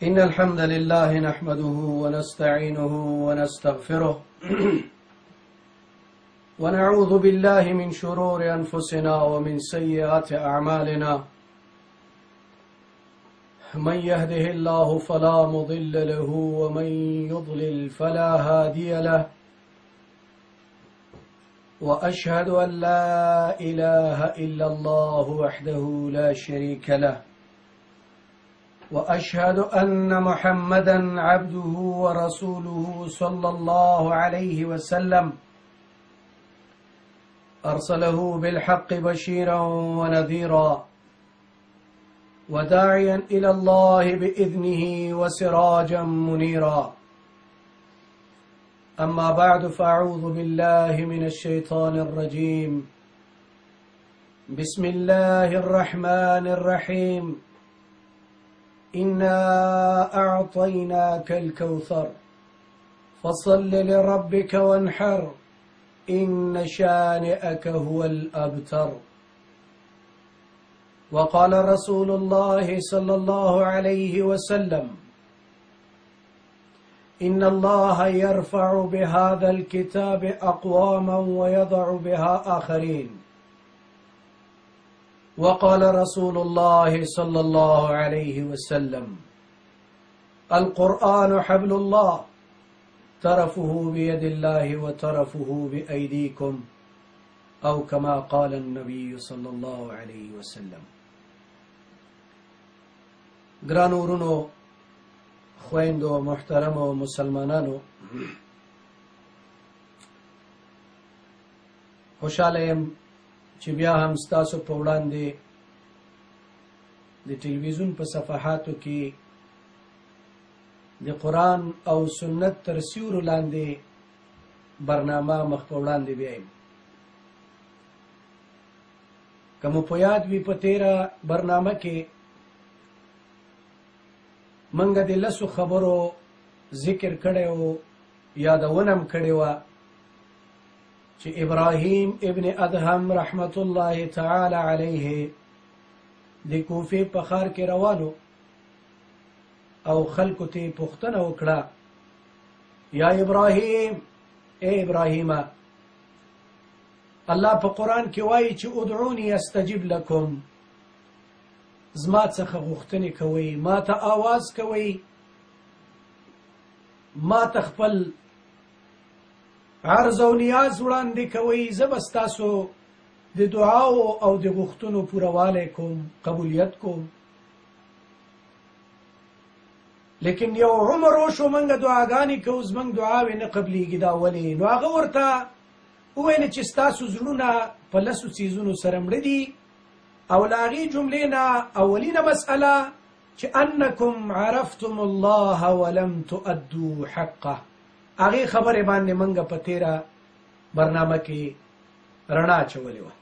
إن الحمد لله نحمده ونستعينه ونستغفره ونعوذ بالله من شرور أنفسنا ومن سيئات أعمالنا. من يهده الله فلا مضل له ومن يضلل فلا هادي له، وأشهد أن لا إله إلا الله وحده لا شريك له، وأشهد أن محمدا عبده ورسوله صلى الله عليه وسلم، أرسله بالحق بشيرا ونذيرا وداعيا إلى الله بإذنه وسراجا منيرا. أما بعد، فأعوذ بالله من الشيطان الرجيم. بسم الله الرحمن الرحيم. إنا أعطيناك الكوثر فصل لربك وانحر إن شانئك هو الأبتر. وقال رسول الله صلى الله عليه وسلم: إن الله يرفع بهذا الكتاب أقواما ويضع بها آخرين. وقال رسول الله صلى الله عليه وسلم: القرآن حبل الله طرفه بيد الله وطرفه بأيديكم، أو كما قال النبي صلى الله عليه وسلم. ګرانو ورونو، خويندو، محترمو مسلمانانو، خوشاله یم چې بیا هم ستاسو په وړاندې د ټلویزیون په صفحاتو کې د قرآن او سنت تر سیورو لاندې برنامه مخ په وړاندې بیایم. که مو په یاد وي، په تیره برنامه کې منګه د لسو خبرو ذکر کړی و، یادونه کړې وه چې ابراهیم ابن ادهم رحمت الله تعالی علیه د کوفې په ښار کې روانو او خلکو ته پوښتنه وکړه: یا ابراهیم، اے ابراهیمه، الله په قرآن کې وایي چې ادعوني استجب لکم، زما څخه غوښتنې کوئ، ما ته آواز کوئ، ما ته خپل عرض او نیاز وړاندې کوئ، زه به ستاسو د دعاو او د غوښتنو پورهوالی کوم، قبولیت کوم. لیکن یو عمر وشو، موږ دعاګانې کوو، زموږ دعاوې نه قبلیږي. دا ولې؟ نو هغه ورته وویل چې ستاسو زړونه په لسو څیزونو سره مړه دي، او له هغې جملې نه اولینه مسئله چې انکم عرفتم الله ولم تؤدوا حقه، هغې خبرې باندې موږ په تیره برنامه کې رڼا اچولې وه.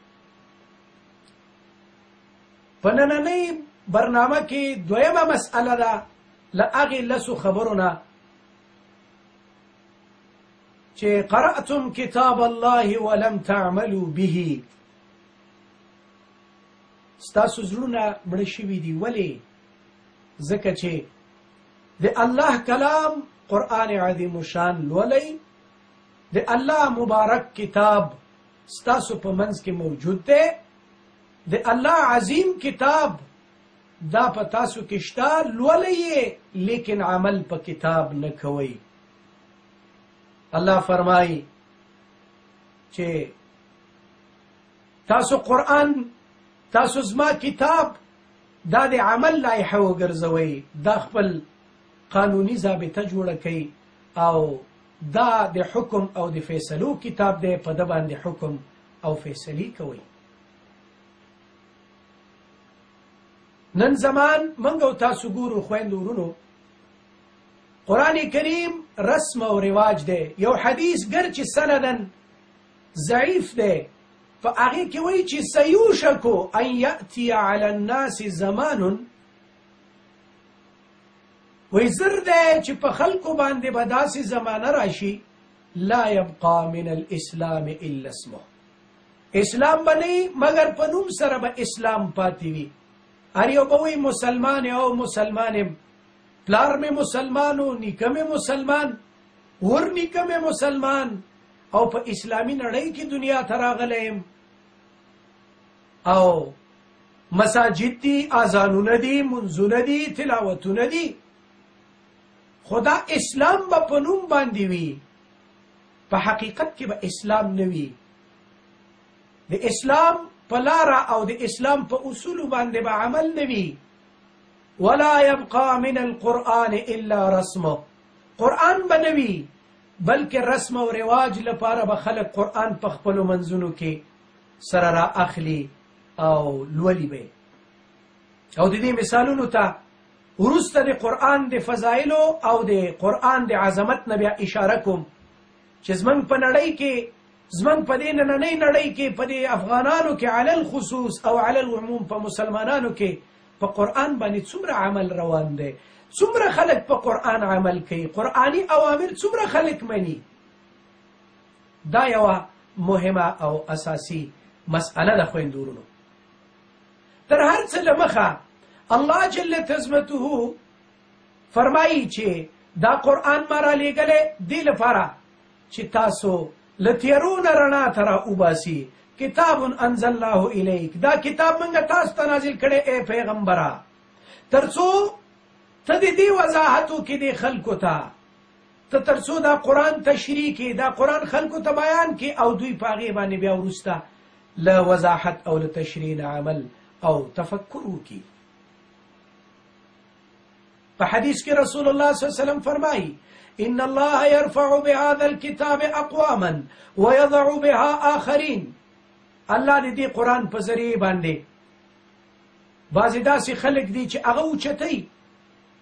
په نننۍ برنامه کې دویمه مسئله ده له هغې لسو خبرو نه چې قرأتم کتاب الله ولم تعملوا به. ستاسو زړونه مړه شوي دي. ولې؟ ځکه چې د الله کلام قرآن عظیم شان لولئ، د الله مبارک کتاب ستاسو په منځ کې موجود دی، د الله عظیم کتاب دا په تاسو کې شته، لولئ یې، لیکن عمل په کتاب نه کوئ. الله فرمایي چې تاسو قرآن، تاسو زما کتاب دا د عمل لایحه وګرځوئ، دا خپل قانوني ضابطه جوړه کړئ، او دا د حکم او د فیصلو کتاب دی، په ده باندې حکم او فیصلې کوئ. نن زمان موږ او تاسو ګورو، خویندو ورونو، قرآن کریم رسم او رواج دی. یو حدیث ګرچې سندن ضعیف دی، په هغې کې وایي چې سیوشکو ان یأتي علی الناس زمان، وی زر دی چې په خلکو باندې به داسې زمانه راشي لا یبقى من الاسلام الا اسمه، اسلام به نه مګر په نوم سره به اسلام پاتې وي. هر یو به وایي مسلمان او مسلمان یم، پلار مې مسلمان و، نیکه مې مسلمان، ور نیکه مې مسلمان، او په اسلامي نړۍ کې دنیا ته راغلی یم، او مساجد دي، اذانونه دي، منځونه دي، تلاوتونه دي، خو دا اسلام به په نوم باندې وي، په حقیقت کې به اسلام نه وي. د اسلام په لاره او د اسلام په اصولو باندې به عمل نه وي. ولا يبقى من القرآن الا رسمه، قرآن به نه وي بلکې رسم او رواج لپاره به خلک قرآن په خپلو منځونو کې سره را اخلي او لولي به. او د دې مثالونو ته وروسته د قرآن د فضایلو او د قرآن د عظمت نه بیا اشاره کوم چې زمونږ په نړۍ کې، زمونږ په دې نننۍ نړۍ کې، په دې افغانانو کې علی الخصوص او علی العموم په مسلمانانو کې په قرآن باندې څومره عمل روان دی، څومره خلک په قرآن عمل کوي، قرآني اوامر څومره خلک مني. دا یوه مهمه او اساسي مسئله ده خویندو ورونو. تر هر څه له مخه الله جل عظمته فرمایي چې دا قرآن ما را لېږلی دې لپاره چې تاسو له تیارو نه رڼا ته را وباسي. کتاب انزلناه الیک، دا کتاب موږ تاسو ته نازل کړی ای پیغمبره، تر څو ته د دې وضاحت وکړې دې خلکو ته، ته تر څو دا قرآن تشریح کړې، دا قرآن خلکو ته بیان کړې او دوی په هغې باندې بیا وروسته له وضاحت او له تشریح نه عمل او تفکر وکړي. په حدیث کې رسول الله صلی الله علیه وسلم فرمایي ان الله يرفع بهذا الكتاب اقواما ويضع بها آخرين. الله د دې قرآن په ذریعه باندې بعضې داسې خلک دي چې هغه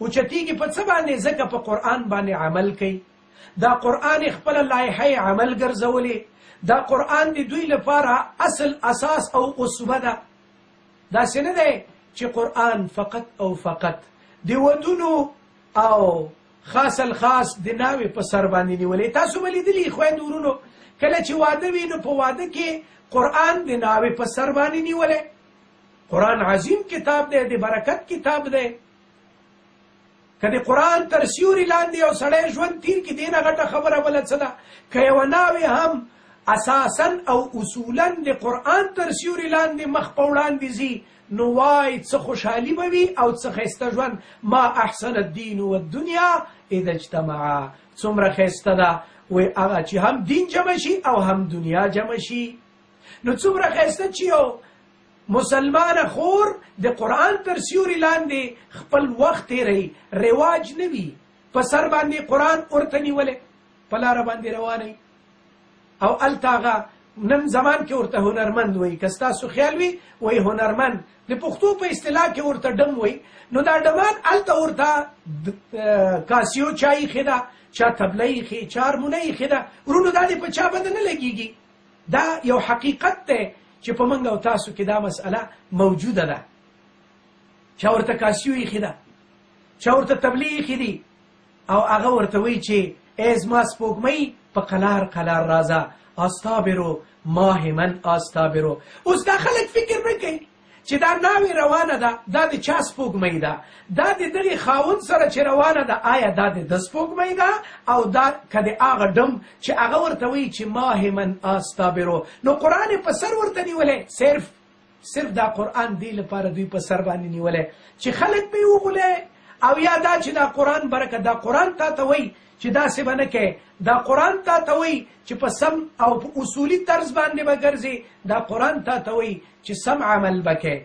اوچتېږي په څه باندې؟ ځکه په قرآن باندې عمل کوي. دا قرآن خپله لایحه عمل ګرځولې، دا قرآن د دوی لپاره اصل اساس او اسوه ده. داسې نه دی چې قرآن فقط او فقط د ودونو او خاص الخاص د ناوې په سر باندې نیولې. تاسو به لیدلي خویندو ورونو، کله چې واده وي نو په واده کې قرآن د ناوې په سر باندې نیولی. قرآن عظیم کتاب دی، د برکت کتاب دی. که د قرآن تر سیوري لاندې یو سړی ژوند تیر کړي، دې نه غټه خبره بله څه ده. که یوه ناوې هم اساسا او اصولا د قرآن تر سیوري لاندې مخ په وړاندې ځي، نو وای څه خوشحالي به وي او څه ښایسته ژوند. ما احسن الدین والدنیا اذا اجتمعا، څومره ښایسته ده وایي هغه چې هم دین جمع شي او هم دنیا جمع شي. نو څومره ښایسته چې یو مسلمانه خور د قرآن تر سیوري لاندې خپل وخت تېروي، رواج نه وي، په سر باندې قرآن ورته نیولی، په لاره باندې روانوي. او هلته هغه نن زمان کې ورته هنرمند وایي. که ستاسو خیال وي وایي هنرمند، د پښتو په اصطلاح کې ورته ډم وایي. نو دا ډمان هلته ورته کاسیو چا ایښې ده، چا تبله ایښې، چا هرمونه ایښې ده. ورونو دا دې په چا باندې نه لګېږي. دا یو حقیقت دی چې په موږ او تاسو کې دا مسئله موجوده ده. چا ورته کاسیو ایښې ده، چا ورته تبلې ایښې دي، او هغه ورته وایي چې ای زما سپوږمۍ په قلار قلار راځه، استابرو ماه من استابرو. اوس دا خلک فکر نه کوي چې دا ناوې روانه ده، دا د چا سپوږمۍ ده، دا د دغې خاوند سره چې روانه ده، آیا دا د ده سپوږمۍ ده او دا که د هغه ډم چې هغه ورته وایي چې ماه من استابرو. نو قرآن یې په سر ورته نیولی، صرف دا قرآن دې لپاره دوی په سر باندې نیولی چې خلک به یې وغولی. او یا دا چې دا قرآن برکت، دا قرآن تا ته وایي چې داسې به نه کوې، دا قرآن تا ته وایي چې په سم او په اصولي طرز باندې به ګرځې، دا قرآن تا ته وایي چې سم عمل به کوې.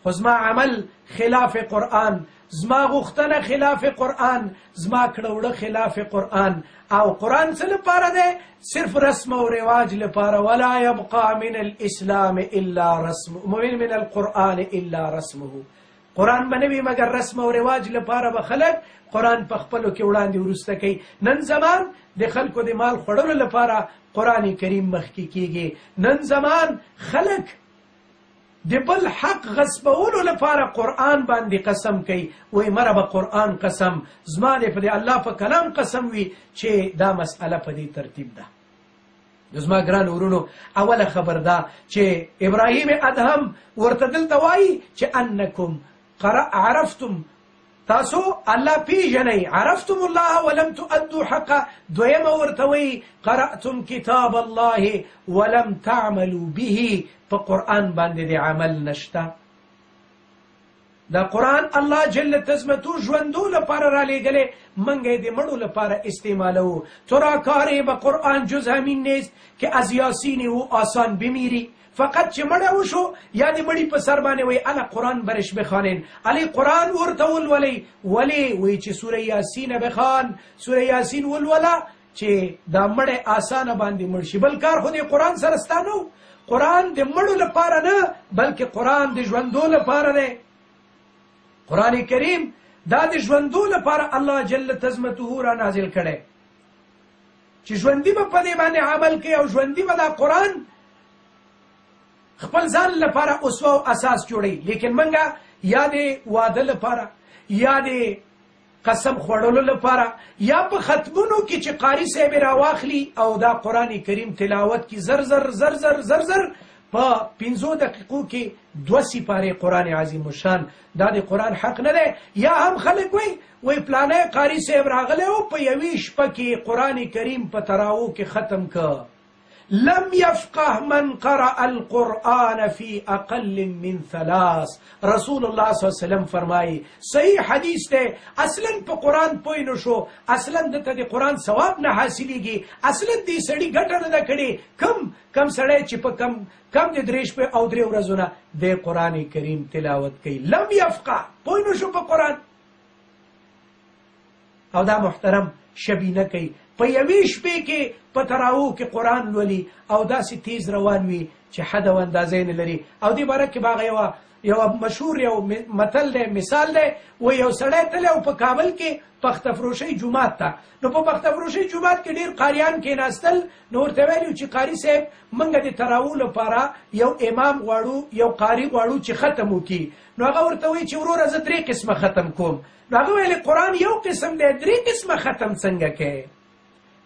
خو زما عمل خلاف قرآن، زما غوښتنه خلاف قرآن، زما کړه خلاف قرآن. او قرآن څه لپاره دی؟ صرف رسم او رواج لپاره. ولا يبقى من الاسلام الا رسم، من القرآن الا رسمه. قرآن به نه وي مګر رسم او رواج لپاره به خلک قرآن په خپلو کې وړاندې وروسته کوي. نن زمان د خلکو د مال خوړلو لپاره قرآن کریم مخکې کېږي. نن زمان خلک د بل حق غصبولو لپاره قرآن باندې قسم کوي. وایي مره به قرآن قسم، زما دې په دې الله په کلام قسم وي چې دا مسئله په دې ترتیب ده. زما ګران ورونو، اوله خبر ده چې ابراهیم ادهم ورته دلته وایي چې انکم عرفتم تاسو الله پیژنئ، عرفتم الله ولم تؤدوا حقه. دویمه ورته وی قرأتم کتاب الله ولم تعملوا به، په قرآن باندې د عمل نشته. دا قرآن الله جل تزمتو ژوندو لپاره را لیږلی، منګ یې د مړو لپاره استعمالوو. تو را کار به قرآن جز همین نیست که از یاسین او آسان بمیری. فقط چې مړه وشو یا د مړي په سر باندې وی اله قرآن برش بخوانین، علی قرآن ورته ولولئ. ولې وی چې سوره یاسین بخوان، سوره یاسین ولوله چې دا مړی آسانه باندې مړ شي. بل کار خو د قرآن سره ستا نه و. قرآن د مړو لپاره نه بلکې قرآن د ژوندو لپاره دی. قرآن کریم دا د ژوندو لپاره الله جل تزمته را نازل کړی چې ژوندي به په دې باندې عمل کوي او ژوندي به دا قرآن خپل ځان لپاره اسوه او اساس جوړوي. لیکن منګه یا د واده لپاره یا د قسم خوړلو لپاره یا په ختمونو کې چې قاری صاحب راواخلي او دا قرآن کریم تلاوت کې زر زر زر زر زر زر په 15 دقیقو کې 2 سپارې قرآن عظیم الشان. دا د قرآن حق نه دی. یا هم خلک وی پلانه قاری صاحب راغلی او په یوې شپه کې قرآن کریم په تراو کې ختم که. لم يفقه من قرأ القرآن في أقل من 3. رسول الله صلی الله علیه وسلم فرمایي، صحیح حدیث دی، اصلا په قرآن پوی نه شو، اصلا دته د قرآن ثواب نه حاصلېږي، اصلا دې سړي ګټه نه ده کړې. کم سړی چې په کم د 3 شپې او 3 ورځو نه د قرآن کریم تلاوت کوي، لم يفقه پوی نه شو په قرآن، او دا محترم شبینه کوي په یوې شپې کې په تراو کې قرآن لولي او داسې تیز روان وي چې حد او اندازې نه لري. او دې باره کې باغ یو مشهور یو متل دی، مثال دی. و یو سړی تللی او په کابل کې پخته فروشۍ جومات ته. نو په پخته فروشۍ جومات کې ډېر قاریان کېناستل. نو ورته ویلي چې قاري صاحب موږ د تراو لپاره یو امام غواړو، یو قاري غواړو چې ختم وکړي. نو هغه ورته وایي چې وروره زه 3 قسمه ختم کوم. نو هغه ویلي قرآن یو قسم دی، 3 قسمه ختم څنګه کوې؟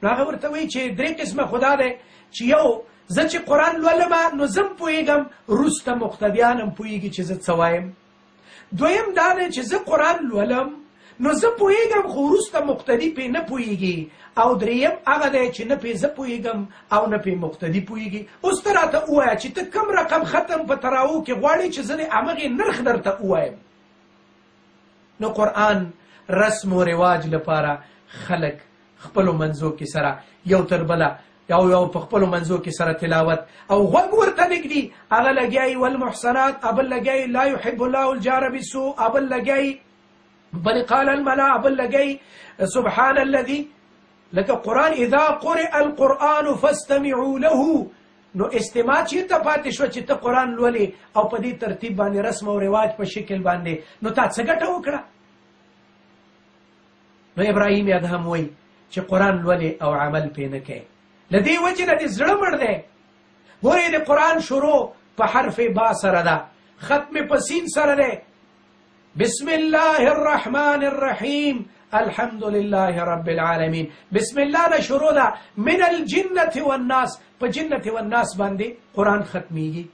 نو هغه ورته وایي چې 3 قسمه خدا دی چې یو زه چې قرآن لولم نو زه پوهېږم، وروسته مقتدیان هم پوهېږي چې زه څه وایم. دویم دا دی چې زه قرآن لولم نو زه پوهېږم خو وروسته مقتدي پرې نه پوهېږي. او دریم هغه دی چې نه پرې زه پوهېږم او نه پرې مقتدي پوهېږي. اوس ته راته ووایه چې ته کوم رقم ختم په تراو کې غواړې چې زه د همغې نرخ درته ووایم. نو قرآن رسم و رواج لپاره خلک خپلو منځو کې سره یو تر بله یو په خپلو منځو کې سره تلاوت او غوږ ورته نږدي. هغه لګیایي والمحصنات، ابل لګیایي لا يحب الله الجار بالسوء، ابل لګیایي بل قال الملا، ابل لګیایي سبحان الذي. لکه قرآن اذا قرئ القرآن فاستمعوا له. نو استماع چې ته پاتې شوه چې ته قرآن لولې او په دې ترتیب باندې رسم او رواج په شکل باندې، نو تا څه ګټه وکړه؟ نو ابراهیم ادهم وایي چې قرآن لولې او عمل پې نه کوي. له دې وجې نه دې زړه مړ دی. ګورې د قرآن شروع په حرف با سره ده، ختم په سین سره دی. بسم الله الرحمن الرحیم الحمد لله رب العالمین. بسم الله نه شروع ده. من الجنة والناس، په جنت والناس باندې قرآن ختمیږي.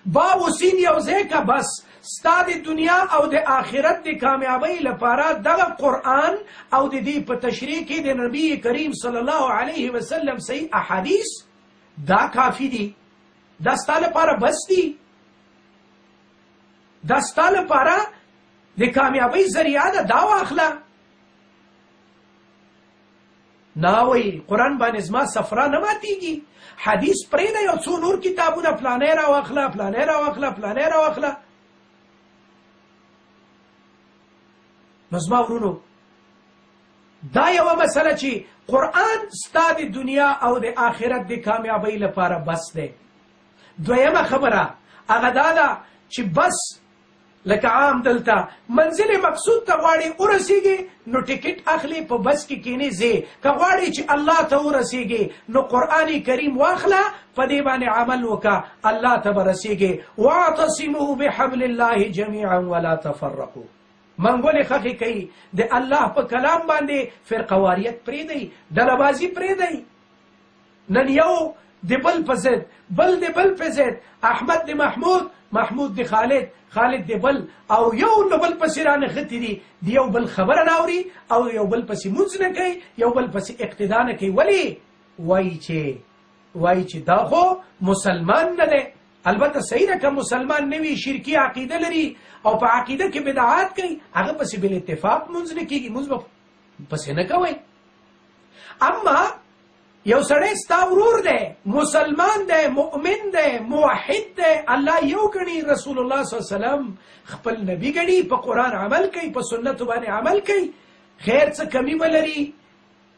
با و سین یو ځای که بس ستا د دنیا او د آخرت د کامیابی لپاره دغه قرآن او د دې په تشریح کې د نبی کریم صلی الله علیه وسلم صحیح احادیث دا کافی دي. دا ستا لپاره بس دي. دا ستا لپاره د کامیابی ذریعه ده. دا واخله. ناوی قرآن باندې زما سفره نه ماتیږي. حدیث پرېږده، یو څو نور کتابونه پلانې راواخله پلانې راواخله پلانې راواخله. نو زما ورونو دا یوه مسله چې قرآن ستا د دنیا او د آخرت د کامیابی لپاره بس دی. دویمه خبره هغه دا ده چې بس لکه عام دلته منزل مقصود ته غواړي ورسیږي نو ټیکټ اخلي، په بس کې کینې ځې. که غواړي چې الله ته ورسیږي نو قرآن کریم واخله، په دې باندې عمل وکړه، الله ته به رسیږي. واعتصموا بحبل الله جمیعا ولا تفرقوا. منګولې خښې کوي د الله په کلام باندې فرقواریت پرېږدئ، ډلهبازي پرېږدئ. نن یو د بل په ضد، بل د بل په ضد، احمد د محمود، محمود دی خالد دی بل او یو نو بل پسې رانغتي دي د یو بل خبره نه اوري او یو بل پسې مونځ نه کوي یو بل پسې اقتدا نه کوي. ولې؟ وایي چې دا خو مسلمان نه دی. البته صحیح ده که مسلمان نه وي شرکي عقیده لري او په عقیده کې بدعات کوي هغه پسې بل اتفاق مونځ نه کېږي مونځ به پسې نه کوئ. اما یو سړی ستا ورور دی مسلمان دی مؤمن دی موحد دی الله یو ګڼي رسول الله صلی الله علیه وسلم خپل نبی ګڼي په قرآن عمل کوي په سنتو باندې عمل کوي خیر څه کمی به لري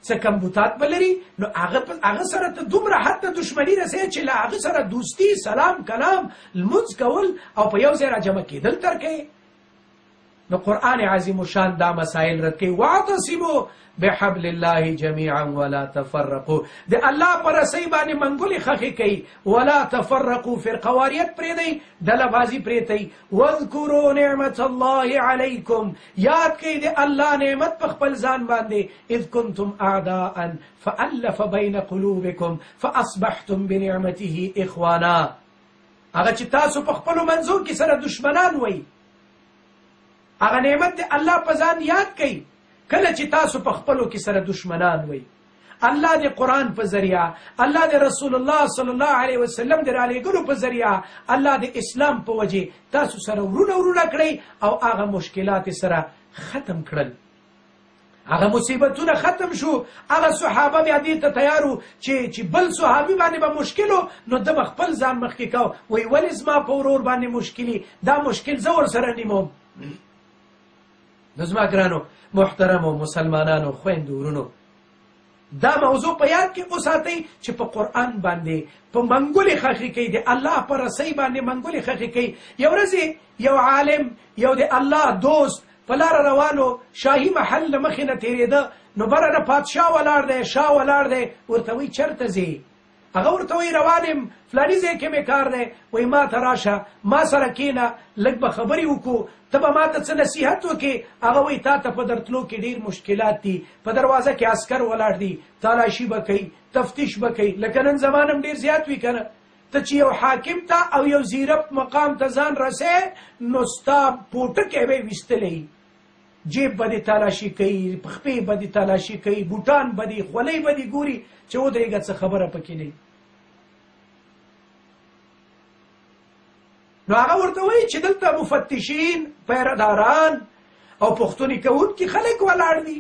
څه کمبوتات به لري نو هغه سره ته دومره حتی دشمني رسوي چې له هغه سره دوستي سلام کلام لمونځ کول او په یو ځای راجمع کېدل تر کوي. نو قرآن عظیم شان دا مسائل رد کوي. واعتصموا بحبل الله جميعا ولا تفرقوا د الله پر رسۍ باندې منګولې خخې کوي ولا تفرقوا فرقواریت پرېږدئ ډلهبازي پرېږدئ. واذکروا نعمت الله علیکم یاد کوئ د الله نعمت په خپل ځان باندې اذ کنتم اعداء فالف بین قلوبکم فاصبحتم بنعمته اخوانا. هغه چې تاسو په خپلو منځو کې سره دشمنان وئ هغه نعمت د الله په ځان یاد کوي کله چې تاسو په خپلو کې سره دشمنان وئ. الله د قرآن په ذریعه الله د رسول الله صلی الله علیه وسلم د رالیږلو په ذریعه الله د اسلام په وجه تاسو سره ورونه کړئ او هغه مشکلات سره ختم کړل هغه مصیبتونه ختم شو. هغه صحابه بیا دې ته تیار وو چې بل صحابي باندې به مشکل نو د به خپل ځان مخکې کو وایي ولې زما په ورور باندې مشکلي دا مشکل زه ورسره نیموم. نو زما ګرانو محترمو مسلمانانو خویندو ورونو دا موضوع په یاد کې وساتئ چې په قرآن باندې په منګولې خخې کوي د الله په رسۍ باندې منګولې خخې کوي. یو ورځ یو عالم یو د الله دوست په لاره روانو شاهي محل له مخې نه تېرېده نو بره نه پادشاه ولاړ دی شاه ولاړ دی ورته وایي چېرته ځې هغه ورته وایي روان یم فلاني ځای کې مې کار دی وایي ما ته راشه ما سره کښېنه لږ به خبرې وکړو ته به ما ته څه نصیحت وکړې هغه وایي تا ته په درتلو کې ډېر مشکلات دي په دروازه کې عسکر ولاړ دي تالاشي به کوي تفتیش به کوي لکه نن زمان هم ډېر زیات وي که نه ته چې یو حاکم ته او یو زیرپ مقام ته ځان رسې نو ستا پوټکی به یې ویستلی جیب به دې تالاشي کوي پخپې به دې تالاشي کوي بوټان به دې خولۍ به دې ګوري چې ودرېږه څه خبره پکې نه نو هغه ورته وایي چې دلته مفتشین پیرداران او پوښتنې کوونکي خلک ولاړ دي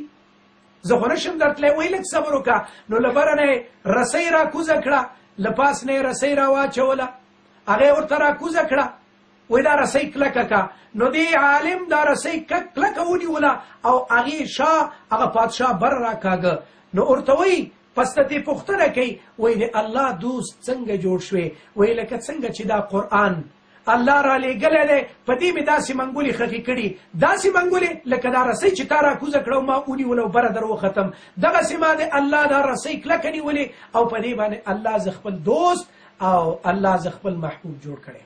زه خو نشم درتلی وایي لږ صبر وکړه نو له بره نه یې رسۍ راکوزه کړه له پاس نه یې رسۍ راواچوله هغه یې ورته راکوزه کړه وایي دا رسۍ کلکه که نو دې عالم دا رسۍ کلکه ونیوله او هغې شاه هغه پادشاه بر راکاږه نو ورته وایي پس ته دې پوښتنه کوي وایي د الله دوست څنګه جوړ شوې وایي لکه څنګه چې دا قرآن الله را لېږلی دی په دې مې داسې منګولې خښې کړي داسې منګولې لکه دا رسۍ چې تا راکوزه کړه ما ونیوله او بره در وختم دغسې ما د الله دا رسۍ کلکه نیولې او په دې باندې الله زه خپل دوست او الله زه خپل محبوب جوړ کړی.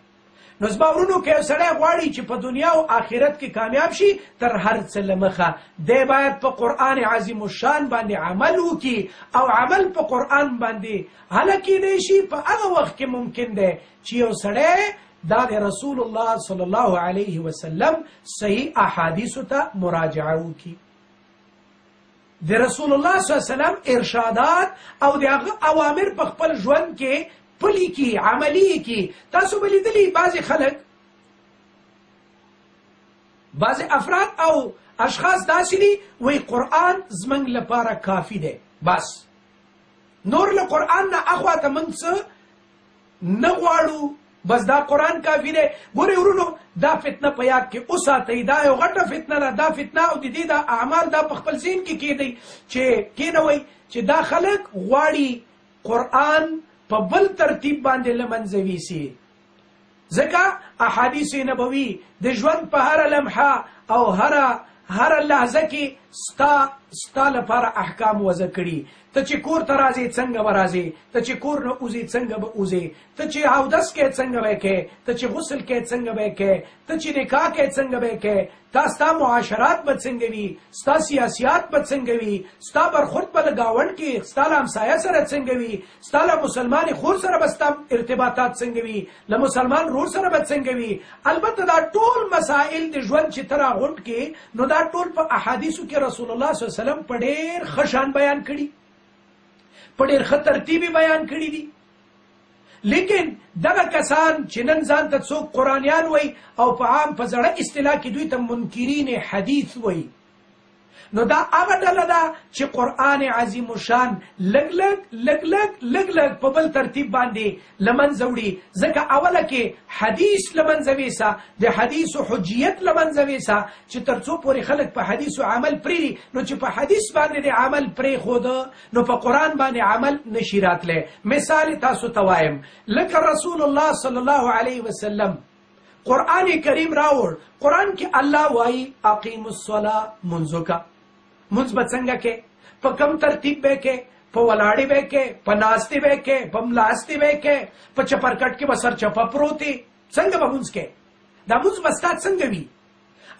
نو زما ورونو که یو سړی غواړي چې په دنیا او آخرت کې کامیاب شي تر هر څه له مخه دی باید په قرآن عظیم الشان باندې عمل وکړي او عمل په قرآن باندې هله کیدی شي په هغه وخت کې ممکن دی چې یو سړی دا د رسول الله صلی الله علیه وسلم صحیح احادیثو ته مراجعه وکړي د رسول الله صلی الله علیه وسلم ارشادات او د هغه اوامر په خپل ژوند کې پلي کړي عملي کړي. تاسو به لیدلي بعضې خلک بعضې افراد او اشخاص داسې دي وایي قرآن زموږ لپاره کافي دی بس نور له قرآن نه اخواته موږ څه نه غواړو بس دا قرآن کافي دی. ګورئ ورونو دا فتنه په یاد کې وساتئ دا یو غټه فتنه ده دا فتنه او د دې دا اعمال دا په خپل ذهن کې کېدئ چې کېنوئ چې دا خلک غواړي قرآن په بل ترتیب باندې له منځه ویسي ځکه احادیث نبوي د ژوند په هره لمحه او هره لحظه کې ستا لپاره احکام وضع کړي. ته چې کور ته راځې څنګه به راځې ته چې کور نه وځې څنګه به وځې ته چې اودس کې څنګه به یې کوې ته چې غسل کې څنګه به یې کوې ته چې نکاح کې څنګه به یې کوې تا ستا معاشرات به څنګه وي، ستا سیاسیات به څنګه وي، ستا برخورد به له ګاونډ کې ستا له همسایه سره څنګه وي، ستا له مسلمان خور سره به ستا ارتباطات څنګه وي، له مسلمان رور سره به څنګه وي. البته دا ټول مسائل د ژوند چې ته راغونډ کې، نو دا ټول په احادیثو کې رسول الله صلی الله علیه وسلم په ډېر ښه شان بیان کړي، په ډېر ښه ترتیب بیان کړي دي. لیکن دغه کسان چې نن ځان ته څوک قرآنیان وایي او په عام په زړه اصطلاح کې دوی ته منکرین حدیث وایي، نو دا هغه ډله ده چې قرآن عظیم الشان لږ لږ لږ لږ لږ لږ په بل ترتیب باندې له منځه وړي. ځکه اوله کې حدیث له منځه ویسه، د حدیثو حجیت له منځه ویسه، چې تر څو پورې خلک په حدیثو عمل پرېږدي، نو چې په حدیث باندې د عمل پرېښوده نو په قرآن باندې عمل نشي راتلی. مثال تاسو ته وایم، لکه رسول الله صلی الله علیه وسلم قرآن کریم راوړ. قرآن کې الله وایي اقیم الصلاة، منځ وکړه. منځ به څنګه کې، په کم ترتیب به کې، په ولاړې به کې، په ناستې به کې، په ملاستې به کې، په چپرکټ کې به سر چپه پروتې، څنګه به منځ کې؟ دا منځ به ستا څنګه وي؟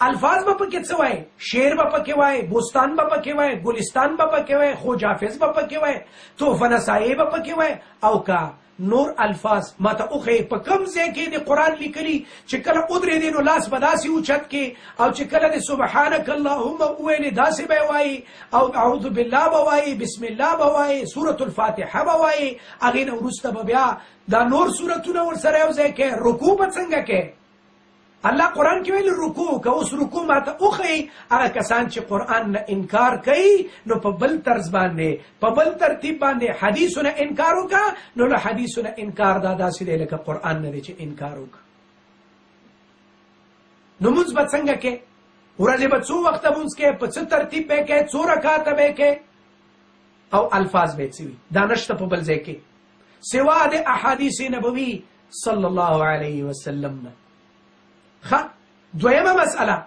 الفاظ به پکې څه وایي؟ شعر به پکې وایي، بوستان به پکې وایي، ګلستان به پکې وایي، خوج حافظ به پکې وایي، تحفه نسایي به پکې وایي. او که نور الفاظ ما ته وښیي په کوم ځای کې د قرآن لیکلي چې کله ودرېدې نو لاس به داسې اوچت کې، او چې کله د سبحانک اللهم وویلې داسې به یې وایي، او اعوذ بالله به وایي، بسم الله به وایي، سورة الفاتحه به وایي. هغې نه وروسته به بیا دا نور سورتونه ورسره یو ځای کې. رکوع به څنګه کې؟ الله قرآن کې ویل رکوع که. اوس رکوع ما ته وښیي. هغه کسان چې قرآن نه انکار کوي نو په بل طرز باندې، په بل ترتیب باندې حدیثو نه انکار وکړه، نو له حدیثو نه انکار دا داسې دی لکه قرآن نه دی چې انکار وکړه. نو مونځ به څنګه کې؟ ورځې به څو وخته مونځ کې، په څه ترتیب به کې، څو رکعاته به کې، او الفاظ به څه وي؟ دا نشته په بل ځای کې سوا د احادیث نبوي صلی الله علیه وسلم نه. دویمه مسئله،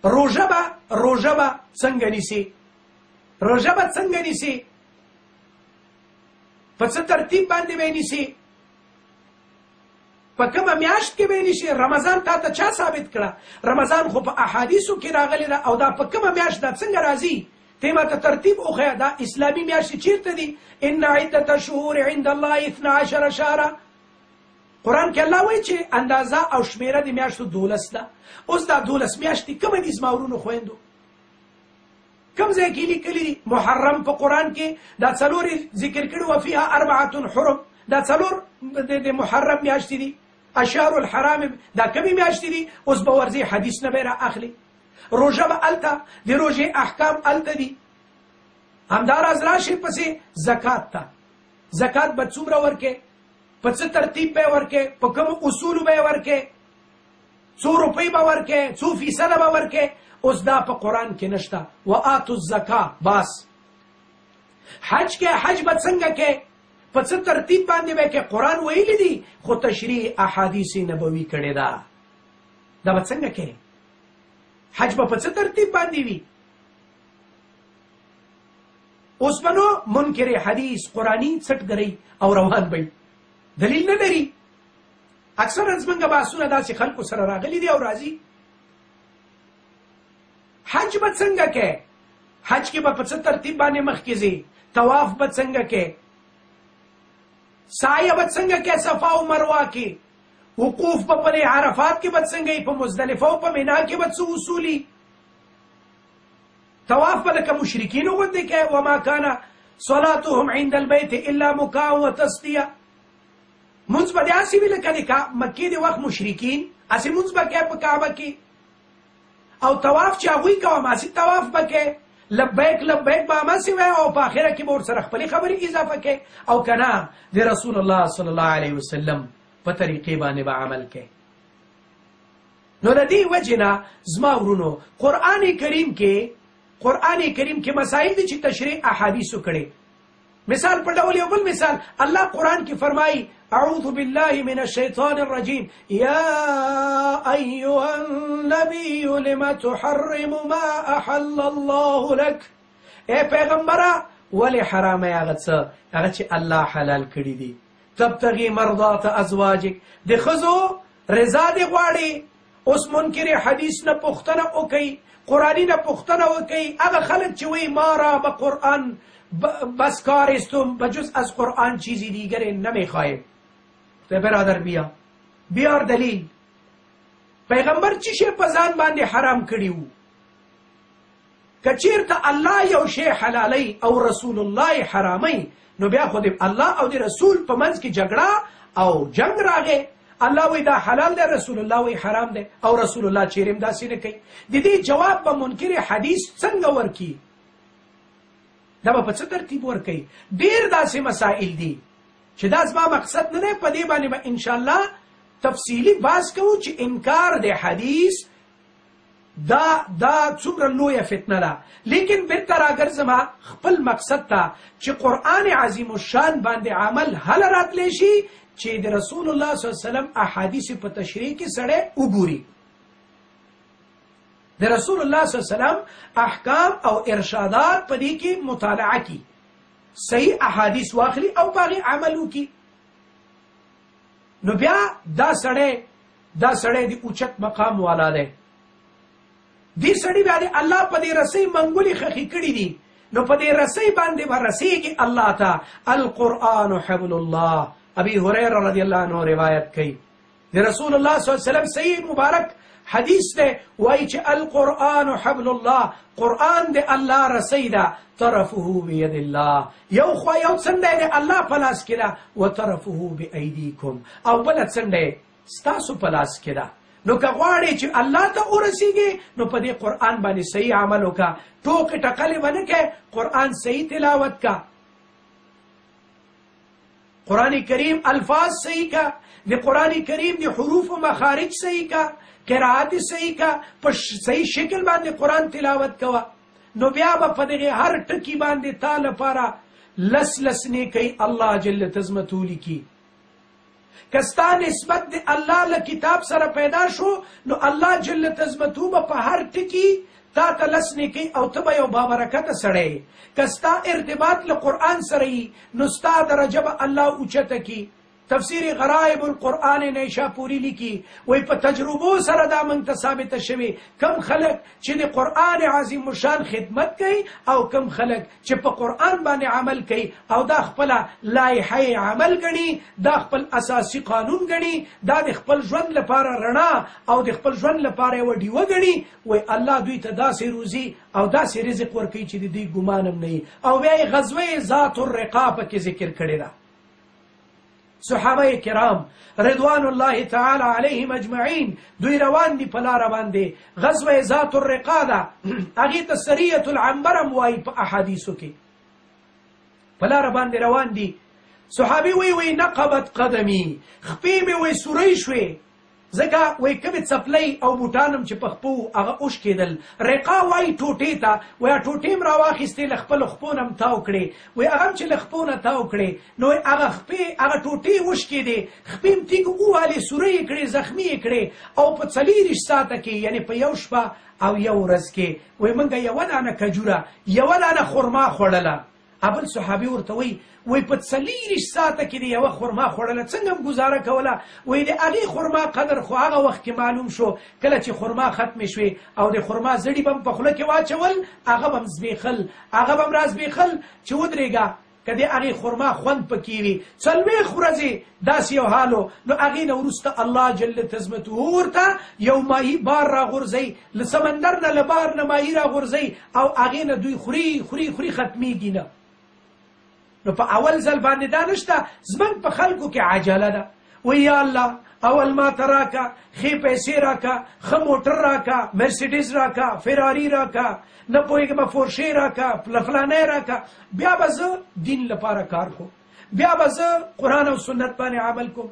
روژه به څنګه نیسي؟ روژه به څنګه نیسي؟ په څه ترتیب باندې به نیسي؟ په کومه میاشت کې به نیسي؟ رمضان تا ته چا ثابت کړه؟ رمضان خو په احادیثو کې راغلی ده، او دا په کومه میاشت دا څنګه راځي؟ ته ما ته ترتیب وښیه. دا اسلامي میاشتې چیرته دي؟ ان عدة شهور عند الله 12 شهرا. قرآن کې الله وایي چې اندازه او شمیره د میاشتو 12 ده. اوس دا 12 میاشتې کومه دي زما ورونو خویندو؟ کوم ځای کې لیکلي دي؟ محرم په قرآن کې دا څلور ذکر کړي، وفیها 4 حرم. دا څلور د محرم میاشتې دي. اشهر الحرام دا کومې میاشتې دي؟ اوس به ورځي حدیث نه به را اخلي. روژه به هلته، د روژې احکام هلته دي. همداراز راشي پسې زکات ته. زکات به څومره ورکې؟ په څه ترتیب به یې ورکې؟ په کومو اصولو به یې ورکې؟ څو روپۍ به ورکې؟ څو فیصده به ورکې؟ اوس دا په قرآن کې نشته. وآتوا الزکا. بس حج کې، حج به څنګه کې؟ په څه ترتیب باندې به کې؟ قرآن ویلی دي، خو تشریح احادیث نبوي کړې ده. دا به څنګه کې؟ حج به په څه ترتیب باندې وي؟ اوس به نو منکر حدیث قرآني څټګرۍ او روان به دلیل نه لري. اکثرا زمونږ بحثونه داسې خلکو سره راغلي دي او راځي. حج به څنګه کې؟ حج کې به په څه ترتیب باندې مخکې ځي؟ طواف به څنګه کې؟ سایه به څنګه کې صفا او مروه کې؟ وقوف په پرې عرفات کې به څنګه؟ په مزدلفه او په مینا کې به څه اصولي؟ طواف به لکه مشرکین غوندې کې، وما کان صلاتهم عند البيت الا مکاء وتصدیه. منځ به داسې وي لکه د مکې د وخت مشرکین، هسې منځ به کې په کعبه کې. او طواف چې هغوی کوم هسې طواف به کې، لبیک لبیک به همسې وایي، او په آخره کې به ورسره خپلې خبرې اضافه کې، او که نه د رسول الله صلی الله علیه وسلم په طریقې باندې به عمل کې. نو د دې وجې نه زما ورونو قرآن کریم کې مسائل دي چې تشریح احادیثو کړي. مثال په ډول یو بل مثال، الله قرآن کې فرمایي اعوذ بالله من الشیطان الرجیم یا ایها النبی لم تحرم ما احل الله لك. اے پیغمبره ولې حرامه هغه څه هغه چې الله حلال کړي دي. تبتغي مرضات ازواجک، د ښځو رضا دې غواړي اوس منکر حدیث نه پوښتنه وکړي، قرآنی نه پوښتنه وکړي. هغه خلک چې وایي ما را به قرآن بس کار استم بجز از قرآن چیزی دیگر نمیخواهیم. ته برادر بیار دلیل. پیغمبر چی شی په ځان باندې حرام کړي وو؟ که چیرته الله یو شی حلالي او رسول الله حرامي، نو بیا خو د الله او د رسول په منځ کې جګړه او جنگ راغی. الله وی دا حلال دی، رسول الله وی حرام دی، او رسول الله چیرې داسې نه کوي. د دې جواب به منکر حدیث څنګه ورکي؟ دا به په څه ترتیب ورکي؟ ډیر داسې مسائل دي چې دا زما مقصد نه دی. په دې باندې به ان شاء الله تفصیلی بحث کوو چې انکار د حدیث دا څومره لویه فتنه ده. لیکن بیرته راګرځم خپل مقصد ته چې قرآن عظیم الشان باندې عمل هله راتلی شي چې د رسول الله صلی الله علیه وسلم احادیث په تشریح کې سړی وګوري، د رسول الله صلی الله علیه وسلم احکام او ارشادات په دې کې مطالعه کی، صحیح احادیث واخلي او باغی عمل وکي. نو بیا دا سړی د اوچت مقام والا دی. دې سړی بیا د الله په دې رسۍ منګولې خښې کړي دي، نو په دې رسۍ باندې به رسېږي الله ته. القرآن حبل الله. ابي هريره رضی الله عنه روایت کوي د رسول الله صلی الله علیه وسلم صحیح مبارک حدیث ده، وایي چې القرآن حبل الله، قرآن د الله رسۍ ده، طرفه بید الله، یو خوا یو څنډه د الله په لاس کې ده، وطرفه بأیدیکم، او بله څنډه ستاسو په لاس کې ده. نو که غواړې چې الله ته ورسیږي، نو په دې قرآن باندې صحیح عمل وکړه، ټوکې ټکلې ونه کوې، قرآن صحیح تلاوت کا، قرآن کریم الفاظ صحیح کا، د قرآن کریم د حروف و مخارج صحیح کا، قرائت صحیح کا، په صحیح شکل باندې قرآن تلاوت کوه. نو بیا به په دغه هر ټکي باندې تا لپاره لس نیکۍ الله جل تزمتو لیکي. کستا نسبت د الله له کتاب سره پیدا شو، نو الله جل تزمتو به په هر ټکي تا ته لس نیکۍ او ته به یو بابرکته سړی. کستا ارتباط له قرآن سره وي، نو ستا درجه به الله اوچته کی. تفسیر غرائب القرآن نیشاپوری لیکي، وای په تجربو سره دا موږ ته ثابته شوي کم خلک چې د قرآن عظیم الشان خدمت کوي، او کم خلک چې په قرآن باندې عمل کوي، او دا خپل لایحه عمل ګڼي، دا خپل اساسي قانون ګڼي، دا د خپل ژوند لپاره رڼا او د خپل ژوند لپاره یوه ډیوه ګڼي. وای الله دوی ته داسې روزي او داسې رزق ورکوي چې د دوی ګمان هم نه وي. او بیا یې غزوه ذات الرقا پکې ذکر کړې ده. صحابه کرام رضوان الله تعالی علیهم اجمعین دوی روان دي په لاره باندې، غزوه ذات الرقا ده، هغې ته سریة العنبر هم وایي په احادیثو کې. په لاره باندې روان دي، صحابي وی نقبت قدمي، خپې مې وی سوری شوې، ځکه وی کومې څپلۍ او بوټان هم چې په خپو هغه اوش کېدل. رقا وایي ټوټې ته، وایي ټوټې م راواخیستې، له خپلو خپو نه م تاو کړې، وایي هغه هم چې له خپو نه تاو کړې، نو هغه خپې هغه ټوټې اوش کېدې، خپې م تیږ ووالې، سوری یې کړې، زخمي یې کړې، او په 40 ساعته کې، یعنې په یو شپه او یو ورځ کې، وایي موږ یوه دانه کجوره، یوه دانه خرما خوړله. ابل صحابي ورته وی په 40 ساعته کې د یوه خرما خوړله څنګه م ګزاره کوله؟ وی د هغې خرما قدر خو هغه وخت کې معلوم شو کله چې خرما ختمې شوې، او د خرما زړي به م په خوله کې واچول، هغه به م زبېښل، هغه به م را زبېښل چې ودرېږه، که د هغې خرما خوند پکې وي. 40 ورځې داسې یو حالو. نو هغې نه وروسته الله جل تزمته ورته یو ماهي بار راغورځوي، له سمندر نه له بار نه ماهي راغورځوي، او هغې نه دوی خوري ختمېږي نه. نو په اول ځل باندې دا نشته، زموږ په خلکو کې عجله ده. وی یا الله اول ما ته راکه، ښې پیسې راکه، ښه موټر راکه، مرسیډیز راکه، فراري راکه، نه پوهېږم فورشې راکه، فلانۍ راکه، بیا به زه دین لپاره کار کوم، بیا به زه قرآن او سنت باندې عمل کوم.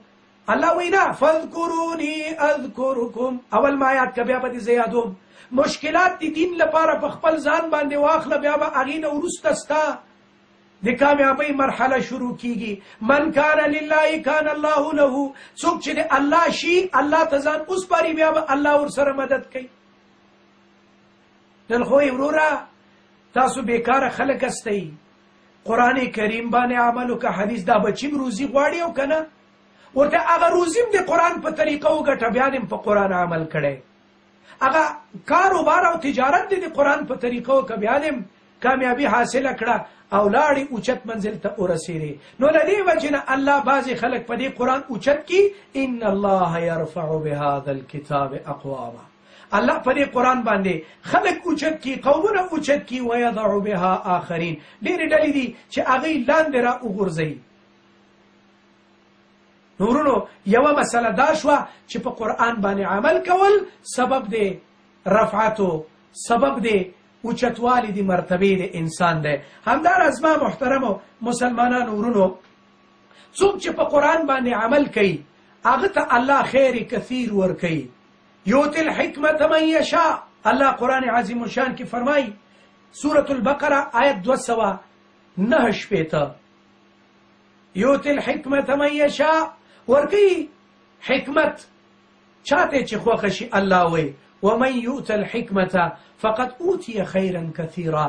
الله وی نه، فاذکرونی اذکرکم، اول ما یاد که بیا به دې زه یادوم. مشکلات د دین لپاره په خپل ځان باندې واخله، بیا به هغې نه وروسته ستا د کامیابی مرحله شروع کیږي. من کان لله کان الله له، څوک چې د الله شي الله ته ځان وسپاري، بیا به الله ورسره مدد کوي. نن خو وروره تاسو بیکاره خلک استئ، قرآن کریم باندې عمل وکړه، حدیث دا بچیم روزي غواړي او که نه؟ ورته هغه روزیم د قرآن په طریقه وګټه بیا دې په قرآن عمل کړی هغه کاروبار او تجارت دې د قرآن په طریقه وکړه بیا دې کامیابي حاصله کړه او لاړې اوچت منزل ته ورسېدې نو له دې وجې نه الله بعضې خلک په دې قرآن اوچت کي ان الله يرفع بهذا الكتاب اقواما الله په دې قرآن باندې خلک اوچت کی قومونه اوچت کی ويضع بها آخرین ډېرې ډلې دي چې هغوی لاندې را وغورځوي نورونو یوه مسله دا شوه چې په قرآن باندې عمل کول سبب دی رفعتو سبب دی اوچتوالی دی مرتبه دی انسان دی همداراز ما محترمو مسلمانانو ورونو څوک چې په قرآن باندې عمل کوي هغه ته الله خیر کثیر ورکوي یؤتی الحکمة من یشاء الله قرآن عظیم الشان کې فرمایي سورة البقره آیت 209 یؤتی الحکمة من یشاء ورکی حکمت چاته چې خوښه شي الله وی ومن یؤت الحکمة فقد اوتی خیرا کثیرا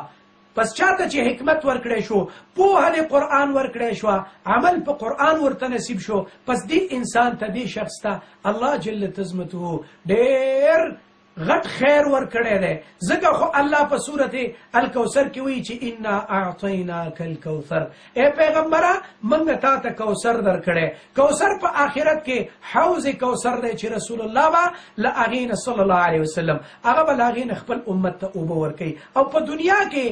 پس چاته چې حکمت ورکړی شو پوهه د قرآن ورکړی شو عمل په قرآن ورته نصیب شو پس دې انسان ته دې شخص ته الله جل تزمته ډېر غټ خیر ورکړی دی ځکه خو الله په صورت الکوثر کې وایي چې انا اعطیناک الکوثر ای پیغمبره موږ تا ته کوثر درکړی کوثر په آخرت کې حوض کوثر دی چې رسول الله به له هغې نه صلی الله علیه وسلم هغه به له هغې نه خپل امت ته اوبه ورکوي او په دنیا کې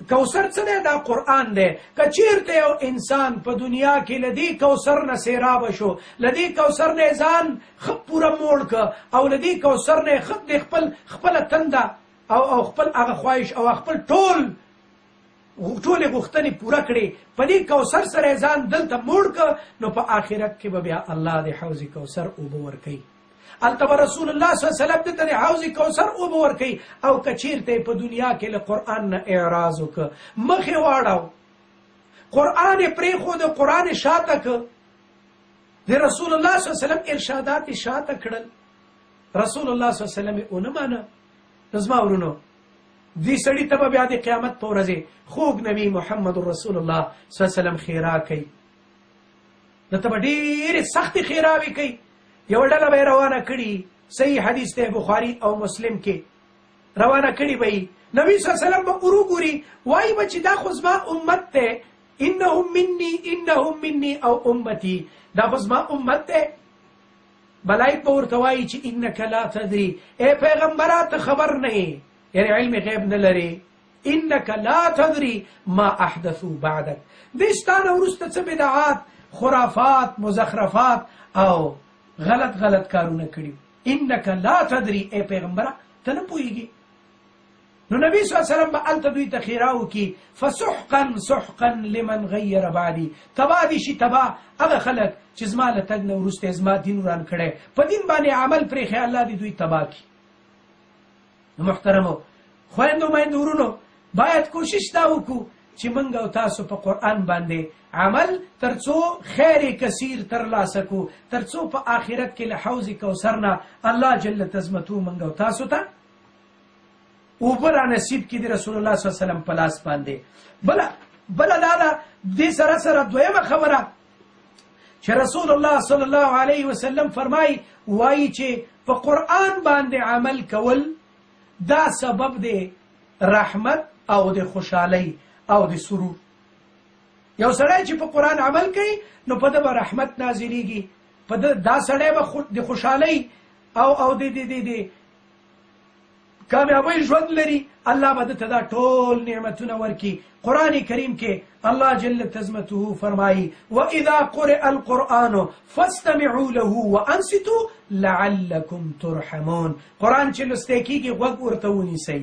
کوثر څه دی دا قرآن دی که چیرته یو انسان په دنیا کې له دې کوثر نه سیرابه شو له دې کوثر نه ځان ښه پوره موړ که او له دې کوثر نه ښه د خپله تنده او خپل هغه خواهش او خپل ټولې غوښتنې پوره کړې په دې کوثر سره یې ځان دلته موړ که نو په آخرت کې به بیا الله د حوض کوثر اوبه ورکوي هلته به رسول الله صلی الله علیه وسلم دته د حوض کوثر اوبه ورکوي او که چیرته په دنیا کې له قرآن نه اعراض وکړه مخې واړو قرآن یې پرېښود قرآن یې شاته که د رسول الله صلی الله علیه وسلم ارشادات یې شاته کړل رسول الله صلی الله علیه وسلم یې ونه مانه نو زما ورونو دې سړي ته به بیا د قیامت په ورځې خوږ نبي محمد رسول الله صلی الله علیه وسلم خیرا کوي نو ته به ډېرې سختې خیراوې کوي یو ډله به یې روانه کړي صحیح حدیث دی بخاري او مسلم کې روانه کړي به یې نبي صلی الله علیه وسلم به وروګوري وایي به چې دا خو زما امت دی انهم مني او امتي دا خو زما امت دی ملائک به ورته وایي چې انک لا تدري ای پیغمبره ته خبر نه یې یعنې علم غیب نه لرې انک لا تدري ما احدثوا بعدک دې ستا نه وروسته څه بدعات خرافات مزخرفات او غلط کارونه کړي انک لا تدري ای پیغمبره ته نه پوهېږي نو نبی صلی الله علیه وسلم به هلته دوی ته خیرا وکړي فسحقا لمن غیر بعدي تباه دي شي تباه هغه خلک چې زما له تګ نه وروسته زما دین وران کړی په دین باندې عمل پرېښی الله دې دوی تباه کړي محترمو خویندو میندو ورونو باید کوشش دا وکړو چې موږ او تاسو په قرآن باندې عمل ترڅو خیر کثیر ترلاسه کړو ترڅو په آخرت کې له حوض کوثر نه الله جل تزمتو موږ او تاسو ته اوبه را نصیب کړي د رسول الله صلی الله علیه وسلم په لاس باندې بله دا ده دې سره دویمه خبره چې رسول الله صلی الله علیه وسلم فرمایي وایي چې په قرآن باندې عمل کول دا سبب دی رحمت او د خوشحالۍ او د سرور یو سړی چې په قرآن عمل کوي نو په ده به رحمت نازلیږي په ده دا سړی به د خوشحالۍ او د کامیابۍ ژوند لري الله به ده ته دا ټول نعمتونه ورکړي قرآن کریم کې الله جل تزمته فرمایي واذا قرئ القرآن فاستمعوا له وانصتوا لعلكم ترحمون قرآن چې لوستی کېږي غوږ ورته ونیسئ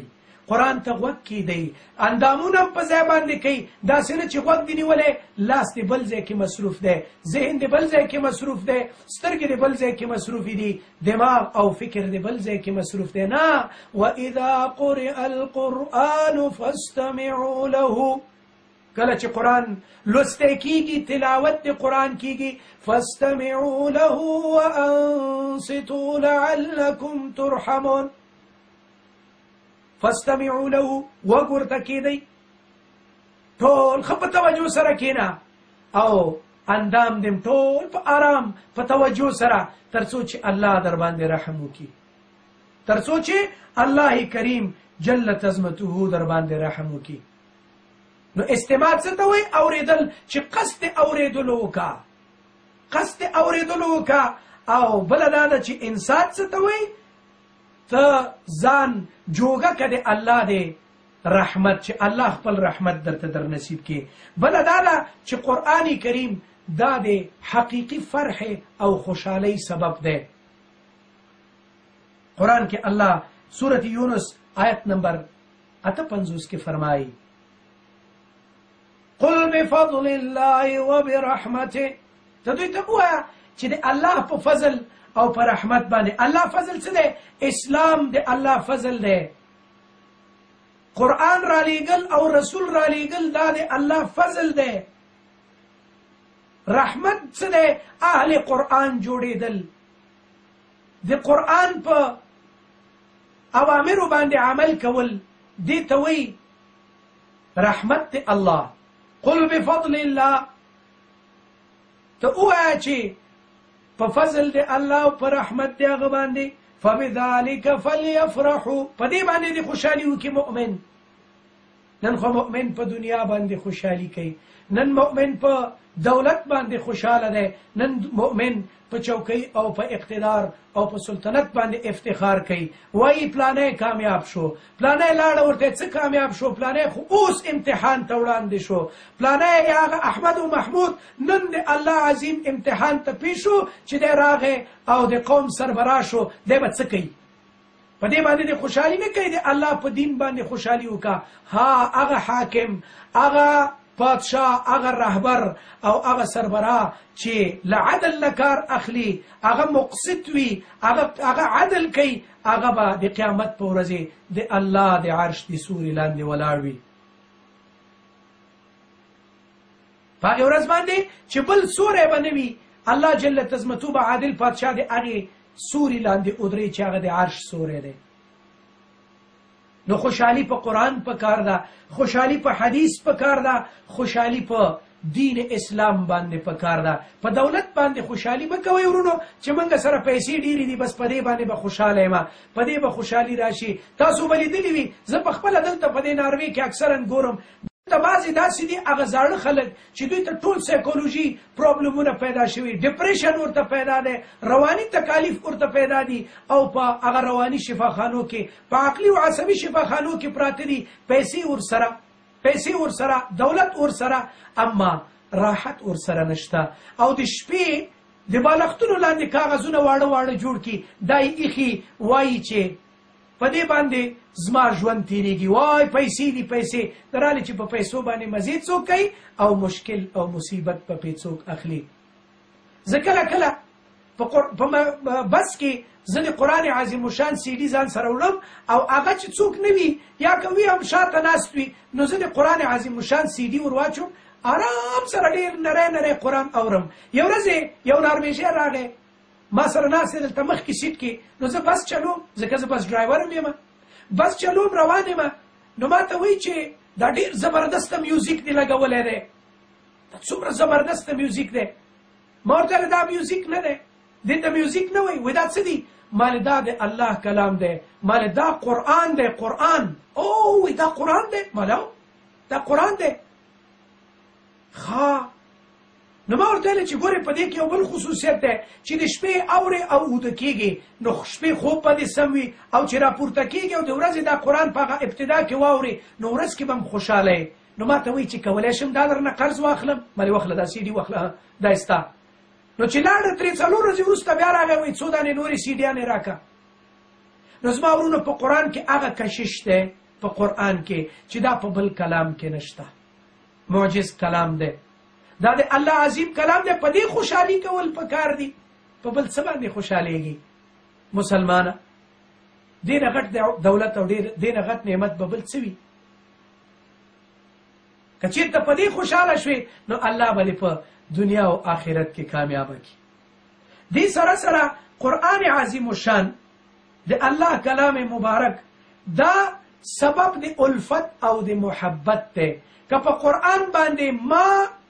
قرآن ته غوږ کېږدئ اندامونه هم په ځای باندې کوي داسې نه چې غوږ دې نیولی لاس دې بل ځای کې مصروف دی ذهن دې بل ځای کې مصروف دی سترګې دې بل ځای کې مصروفې دي دماغ او فکر دې بل ځای کې مصروف دی نه واذا قرئ القرآن فاستمعوا له کله چې قرآن لوستی کېږي تلاوت د قرآن کېږي فاستمعوا له وانصتوا لعلكم ترحمون فاستمعوا له وګ ورته کېدئ ټول ښه په توجه سره کښېنه او اندام دم ټول په آرام په توجه سره تر څو چې الله در باندې رحم وکړي، تر څو چې الله کریم جل عظمته در باندې رحم وکړي. نو استماع څه ته وایي؟ اورېدل، چې قصد اورېدلو وکړه، قصد اورېدلو وکړه. او بله دا ده چې انصات څه ته وایي؟ ته ځان جوګه که د الله د رحمت، چې الله خپل رحمت درته در نصیب کړي. بله دا ده چې قرآن کریم دا د حقیقي فرح او خوشحالۍ سبب دی. قرآن کې الله سورة یونس آیت نمبر 58 کې فرمایي قل بفضل الله وبرحمته. ته دوی ته ووایه چې د الله په فضل او په رحمت باندې. الله فضل څه دی؟ اسلام د الله فضل دی. قرآن را لیږل او رسول را لیږل دا د الله فضل دی. رحمت څه دی؟ اهل قرآن جوړېدل، د قرآن په اوامرو باندې عمل کول، دې ته وایي رحمت دی الله. قل بفضل الله، ته ووایه چې په فضل دی الله او په رحمت دی هغه باندې فبذلک فلیفرحوا، په دې باندې دې خوشحالي وکړي مؤمن. نن خو مؤمن په دنیا باندې خوشحالي کوي، نن مؤمن په دولت باندې خوشحاله دی، نن مؤمن په چوکۍ او په اقتدار او په سلطنت باندې افتخار کوي. وایي پلانی کامیاب شو، پلانی لاړه، ورته څه کامیاب شو؟ پلانی خو اوس امتحان ته وړاندې شو، پلانی هغه احمد و محمود نن د الله عظیم امتحان ته پیښ شو چې دی راغی او د قوم سربراه شو، دی به څه کوي؟ په دې باندې د خوشحالي نه کوي، د الله په دین باندې خوشحالي وکړه. ها هغه حاکم، هغه پادشاه، هغه رهبر او هغه سربراه چې له عدل نه کار اخلي، هغه مقسط وي، هغه عدل کوي، هغه به د قیامت په ورځې د الله د عرش د سوري لاندې ولاړ وي. په هغې ورځ باندې چې بل سوری به نه وي، الله جل عظمته به عادل پادشاه د هغې سوري لاندې ودرې چې هغه د عرش سوری دی. نو خوشحالي په قرآن پکار ده، خوشحالي په حدیث پکار ده، خوشحالي په دین اسلام باندې پکار ده. په دولت باندې خوشحالي مه کوئ ورونو چې موږ سره پیسې ډېرې دي بس په دې باندې به خوشحاله یم، په دې به خوشحالي راشي. تاسو به لیدلي وي، زه په خپله دلته په دې ناروې کې اکثرا ګورم ته بعضې داسې دي هغه زاړه خلک چې دوی ته ټول سایکولوژي پرابلمونه پیدا شوي، ډپریشن ورته پیدا دی، رواني تکالیف ورته پیدا دي، او په هغه رواني شفاخانو کې، په عقلي او عصبي شفاخانو کې پراته دي. پیسې ورسره، دولت ورسره، اما راحت ورسره نشته. او د شپې د بالښتونو لاندې کاغذونه واړه واړه جوړ کړي، دا یې ایښي، وایي چې په دې باندې زما ژوند تیریږي، وای پیسې دي پیسې. درالې چې په پیسو باندې مزید څوک کوي او مشکل او مصیبت په پې څوک اخلي. زه کله کله په بس کې زه د قرآن عظیم الشان CD ځان سره وړم، او هغه چې څوک نه وي یا که وي هم شاته ناست وي، نو زه د قرآن عظیم الشان CD ور واچوم، آرام سره ډېر نری نری قرآن اورم. یو ورځ یو نارمېږی راغی ما سره ناست دی دلته مخکې سیټ کې، نو زه بس چلوم، ځکه زه بس ډرایور هم یم، بس چلوم روان یم. نو ما ته وایي چې دا ډېر زبردسته میوزیک دی لګولی دی، دا څومره زبردسته میوزیک دی. ما ورته ویل دا میوزیک نه دی، دې ته میوزیک نه وایي. وایي دا څه دي؟ مالې دا د الله کلام دی، مالې دا قرآن دی، قرآن. او وایي دا قرآن دی؟ ماله دا قرآن دی. ښه نو ما ورته ویل چې ګورې په دې کې یو بل خصوصیت دی چې د شپې اورې او اوده کېږي، نو شپې خوب به دې سم وي، او چې راپورته کېږي او د ورځې دا قرآن په هغه ابتدا کې واورې، نو ورځ کې به هم خوشحاله یې. نو ما ته وایي چې کولی شم دا درنه قرض واخلم؟ مالې واخله دا CD واخله، دا یې ستا. نو چې لاړه 3-4 ورځې وروسته بیا راغی، وایي څو دانې نورې CD-یانې راکړه. نو زما ورونو په قرآن کې هغه کشش دی، په قرآن کې چې دا په بل کلام کې نشته، معجز کلام دی، دا د الله عظیم کلام دی. په دې خوشحالي کول پکار دي، په بل څه باندې خوشحالېږي مسلمانه؟ دې نه غټ دولت او دې نه غټ نعمت به بل څه وي؟ که چېرته په دې خوشحاله شوې، نو الله به دې په دنیا او آخرت کې کامیابه کړي. دې سره سره قرآن عظیم الشان د الله کلام مبارک دا سبب د الفت او د محبت دی. که په قرآن باندې ما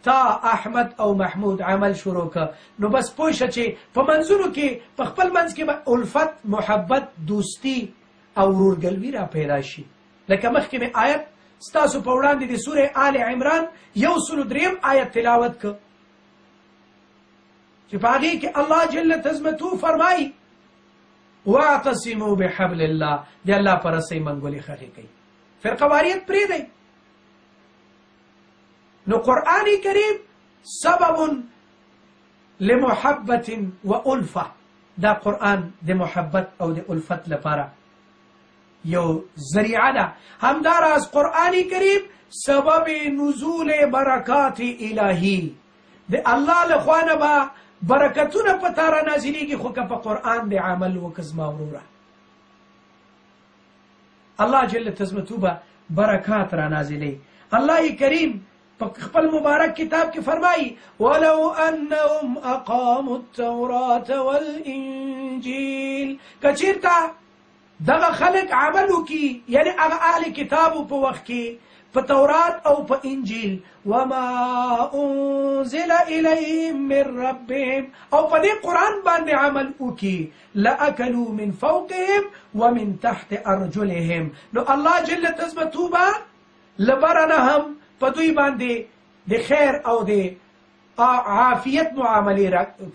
تا احمد او محمود عمل شروع ک نو بس پوه شه چې په منځونو کې په خپل منځ کې به الفت محبت دوستی او ورورګلوي را پیدا شي. لکه مخکې مې آیت ستاسو په وړاندې د سورې آل عمران 103 آیت تلاوت ک چې په هغې کې الله جل تزمته فرمایي واعتصموا بحبل الله، د الله پر رسۍ منګولې خښې کوي، فرقواریت پرېږدئ. نو قرآن کریم سبب لمحبت و الفه، دا قرآن د محبت او د الفت لپاره یو ذریعه ده. همداراز قرآن کریم سبب نزول برکات الهی، د الله لخوا نه به برکتونه په تا را نازلېږي، خو که په قرآن د عمل وکړه زما وروره الله جل تزمته به برکات را نازلوي. الله کریم په خپل مبارک کتاب کې فرمایي ولو انهم اقاموا التوراة والانجیل، که چېرته دغه خلک عمل وکړي، یعنی هغه اهل کتابو په وخت کې په تورات او په انجیل وما انزل الیهم من ربهم، او په دې قرآن باندې عمل وکړي لاکلوا من فوقهم ومن تحت ارجلهم، نو الله جل تزمته به لبرنه هم په دوی باندې د خیر او د عافیت معاملې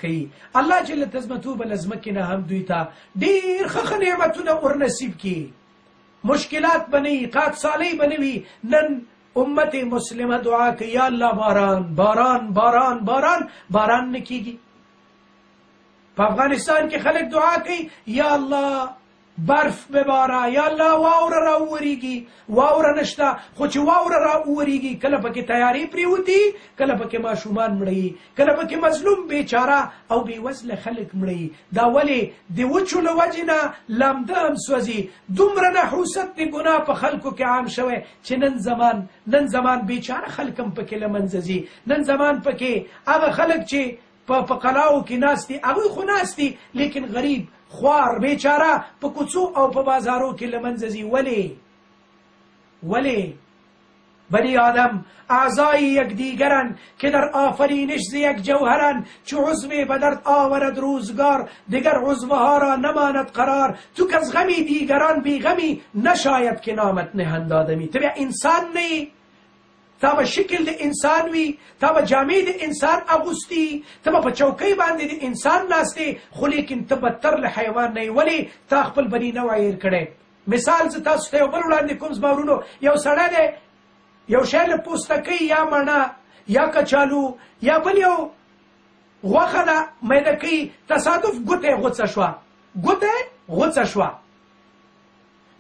کوي. الله جل تزمته به له ځمکې نه هم دوی ته ډېر ښه نعمتونه ورنصیب کړي، مشکلات به نه وي، قادسالۍ به نه وي. نن امت مسلمه دعا کوي یا الله باران باران باران باران باران نه کېږي. په افغانستان کې خلک دعا کوي یا الله برف بباره، یا الله واوره را وورېږي، واوره نشته، خو چې واوره را وورېږي کله پکې تیارې پرېوتي، کله پکې ماشومان مړوي، کله پکې مظلوم بیچاره او بېوزله خلک مړوي. دا ولې د وچو له وجې نه لمده هم سوځي. دومره نحوست د ګناه په خلکو کې عام شوی چې نن زمان بیچاره خلک هم پکې له منځه ځي. نن زمان پکې هغه خلک چې په قلاو کې ناست دي، هغوی خو ناست دي لیکن غریب خوار بیچاره په کوڅو او په بازارو کې له منځه ځي. ولې بنی آدم اعضای یکدیگرند که در آفرینش ز یک جوهرند، چو عضو بدرد آورد روزگار دیگر عضوها را نماند قرار، تو که از غمی دیگران بی غمی نشاید که نامت نهند آدمی. تو بیا انسان نه، تا به شکل د انسان وي، تا به جامې د انسان اغوستي، ته به په چوکۍ باندې د انسان ناستې، خو لیکن ته بدتر له حیوان نه یې. ولې تا خپل بني نوع هېر کړی. مثال زه تاسو ته یو بل وړاندې کوم زما ورونو. یو سړی دی یو شی له پوستکۍ یا مڼه یا کچالو یا بل یو غوښه ده میدکۍ، تصادف ګوته غوڅه شوه.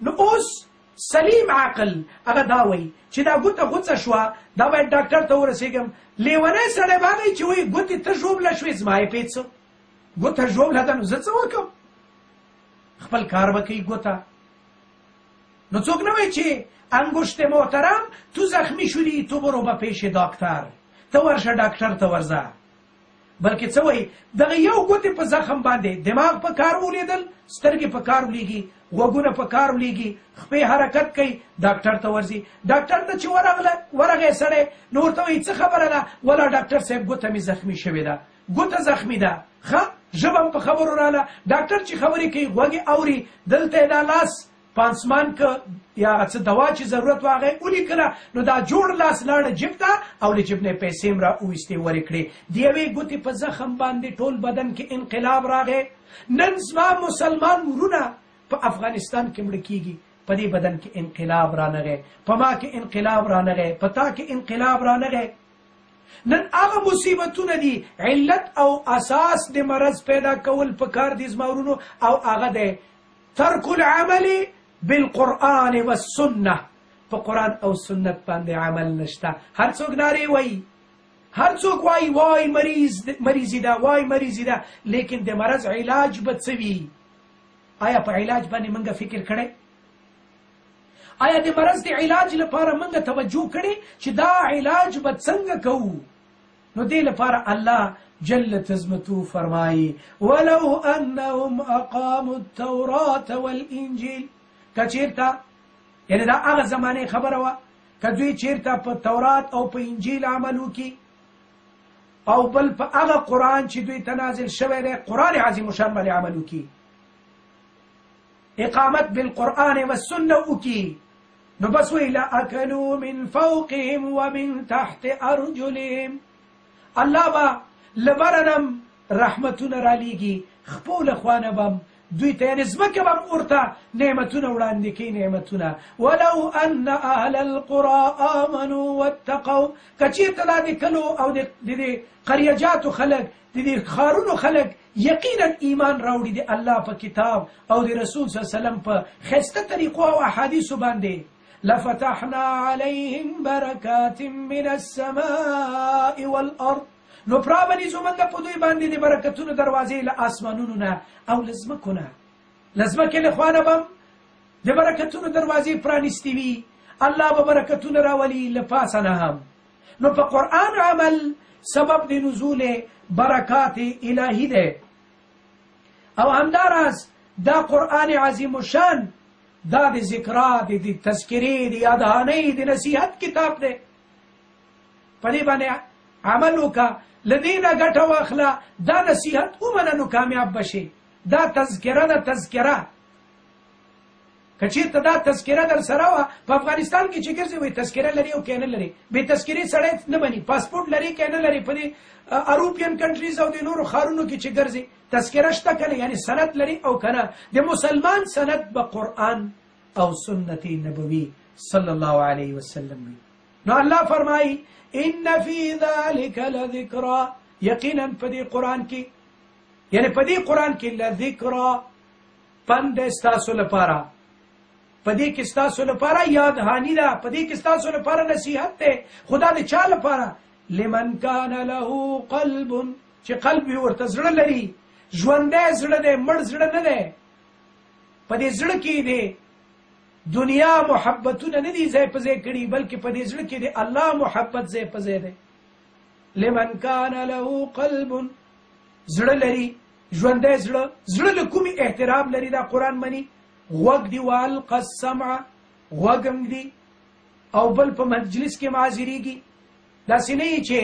نو اوس سلیم عقل هغه دا وایي چې دا ګوته غوڅه شوه، دا باید ډاکټر ته ورسېږم. لیونی سړی به هغه چې وایي ګوتې ته ژوبله شوې، زما یې پېڅ ګوته ژوبله ده، نو زه څه وکړم؟ خپل کار به کوي ګوته. نو څوک نه وایي چې انگشت محترم تو زخمی شدی تو برو به پیش دکتر، ته ورشه ډاکټر ته ورځه. بلکې څه وایي دغه یو ګوتې په زخم باندې دماغ په کار ولیدل، سترګې په کار ولیږي، غوږونه په کار ولیږي، خپې حرکت کوي، ډاکټر ته ورځي. ډاکټر ته چې ورغی سړی نو ورته وایي څه خبره ده؟ ولا ډاکټر صاحب ګوته مې زخمي شوې ده، ګوته زخمي ده. ښه ژبه هم په خبرو راله. ډاکټر چې خبرې کوي غوږې اوري. دلته یې دا لاس پانسمان که یا څه دوا چې ضرورت واغی ولیکله، نو دا جوړ لاس لاړه جیب ته او له جیب نه پیسې هم را وویستې ورې کړې. د یوې ګوتې په زخم باندې ټول بدن کې انقلاب راغی. نن زما مسلمان ورونه په افغانستان کې مړه کېږي، په دې بدن کې انقلاب رانغی، په ما کې انقلاب رانغی، په تا کې انقلاب رانغی. نن هغه مصیبتونه دي، علت او اساس د مرض پیدا کول پکار دي زما ورونو، او هغه دی ترک العمل بالقرآن والسنه. په قرآن او سنت باندې عمل نشته. هر څوک نارې وایي، هر څوک وایي وای مریضي ده، وای مریضي ده، لیکن د مرض علاج به څه وي؟ آیا په علاج باندې منګه فکر کړی؟ آیا د مرض د علاج لپاره منګه توجه کړی چې دا علاج به څنګه کوو؟ نو دې لپاره الله جل تزمته فرمایي ولو انهم اقاموا التوراة والانجیل. که چیرته یعنی دا هغه زمانې خبره وه، که دوی چیرته په تورات او په انجیل عمل وکړي او بل په هغه قرآن چې دوی ته نازل شوی دی قرآن عظیم شان باندې عمل وکړي اقامت بالقرآن والسنه وکړي نو بس وی لأکلوا من فوقهم ومن تحت ارجلهم الله با لبرنم رحمتونه را لیږي خپو له خوانه بم دوی ته یعنې ځمکه بم ورته نعمتونه وړاندې کوي نعمتونه ولو ان اهل القرى آمنوا واتقوا که چېرته دا د کلو او د دې قریجاتو خلک د دې ښارونو خلک یقینا ایمان راوړي د الله په کتاب او د رسول صلی الله علیه وسلم په ښایسته طریقو او احادیثو باندې لفتحنا عليهم بركات من السماء والارض نو پرابنیزو منګه په دوی باندې د برکتونو دروازې له اسمانونو نه او له ځمکو نه له ځمکې له خوا نه به د برکتونو دروازې پرانیستې وي الله به برکتونه راولي له پاسه نه هم نو په قرآن عمل سبب د نزول برکات الهی دی او همداراز دا قرآن عظیم الشان دا د ذکرا د تذکرې د یادهانۍ د نصیحت کتاب دی په دې باندې عمل وکړه له دې نه ګټه واخله دا نصیحت ومنه نو کامیاب بشي دا تذکره ده تذکره که چېرته دا تذکره در سره وه په افغانستان کې چې ګرځي وایي تذکره لري او که نه لري بې تذکرې سړی نه بني پاسپورټ لري که نه لري په دې اروپین کنټریز او د نورو ښارونو کې چې ګرځي تذکره شته که نه یعنې سند لري او که نه د مسلمان سند به قرآن او سنت نبوي صلی الله علیه وسلم وي نو الله فرمایي ان فی ذلک لذکرا یقینا په دې قرآن کې یعنی په دې قرآن کې لذکرا پند ستاسو لپاره په دې کې ستاسو لپاره یادهاني ده په دې کې ستاسو لپاره نصیحت دی خدا د چا لپاره لمن کان له قلب چې قلب یې ورته زړه لري ژوندی زړه دی مړ زړه نه دی په دې زړه کې دی دنیا محبتونه نه دي ځای په ځای کړي بلکې په دې زړه کې د الله محبت ځای په ځای دی لمن کان له قلب زړه لري ژوندی زړه زړه له کومې احترام لري دا قرآن مني غوږ دی والقى السمع غوږم دی او بل په مجلس کې معذرېږي داسې نه یي چې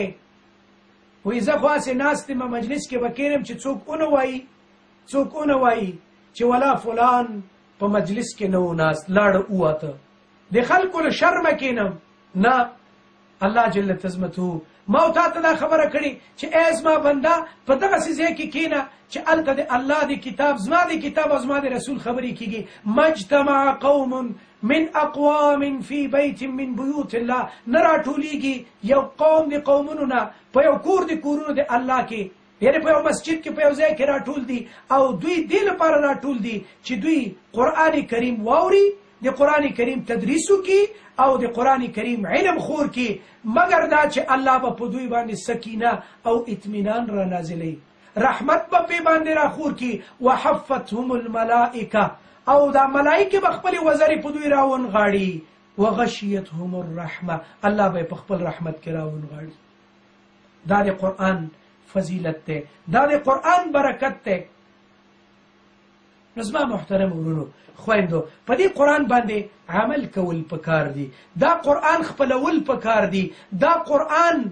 وایي زه خو هسې ناست یم مجلس کې به کښېنم چې څوک ونه وایي چې ولا فلان په مجلس کې نه و ناست لاړه ووته د خلکو له شرمه کښېنم نه الله جل تزمته ما او تا ته دا خبره کړې چې ای زما بنده په دغسې ځای کې کښېنه چې هلته د الله د کتاب زما د کتاب او زما د رسول خبرې کېږي مجتمع قوم من اقوام فی بیت من بیوت الله نه راټولېږي یو قوم د قومونو نه په یو کور د کورونو د الله کې یعنی په یو مسجد کې په یو ځای کې راټول دي او دوی دې لپاره راټول دي چې دوی قرآن کریم واوري د قرآن کریم تدریس وکړي او د قرآن کریم علم خور کړي مګر دا چې الله به په دوی باندې سکینه او اطمینان را نازلوي رحمت به پې باندې را خور کړي وحفتهم الملائکه او دا ملائکه به خپلې وزرې په دوی راونغاړي وغشیتهم الرحمه الله به په خپل رحمت کې راونغاړي دا د قرآن فضیلت ته دا د قرآن برکت ته نو زما محترم ورونو خویندو په دې قرآن باندې عمل کول پکار دي دا قرآن خپلول پکار دي دا قرآن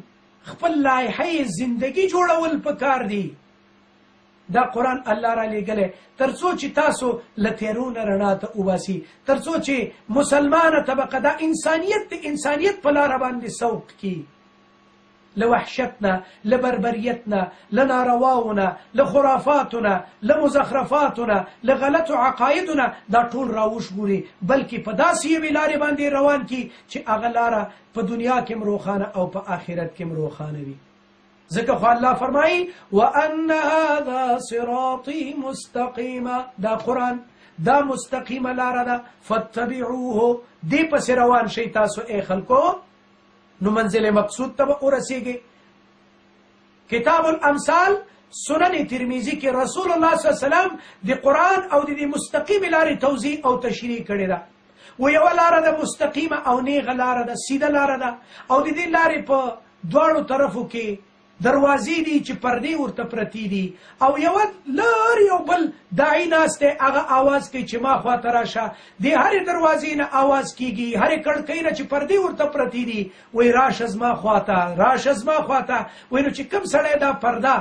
خپل لایحې زندگی جوړول پکار دي دا قرآن الله را لېږلی تر څو چې تاسو له تیرونه رڼا ته وباسي تر څو چې مسلمانه طبقه دا انسانیت د انسانیت په لاره باندې سوق کړي له وحشتنا له بربریتنا له نارواونا له خرافاتنا له مزخرفاتنا له غلطو عقایدنا دا ټول راوشګوري بلکې په داسې یوې لارې باندې روان کړي چې هغه لاره په دنیا کې هم روښانه او په آخرت کې هم روښانه وي ځکه خو الله فرمایي وان هذا صراطي مستقیما دا قرآن دا مستقیمه لاره ده فاتبعوه دې پسې روان شئ تاسو ای خلکو نو منزل مقصود ته به ورسیږي کتاب الامثال سنن ترمذی کې رسول الله صلی الله علیه وسلم د قرآن او د مستقیم لارې توضیح او تشریح کړې ده و یو لاره ده مستقیمه او نیغه لاره ده سیده لاره ده او د دې لارې په دواړو طرفو کې دروازې دي چې پردې ورته پرتې دي او یو لر یو بل داعي ناست دی هغه آواز کوي چې ما خواته راشه د هرې دروازې نه آواز کیږي هرې کړکۍ نه چې پردې ورته پرتې دي وایي راشه زما خواته راشه زما خواته وایي نو چې کوم سړی دا پرده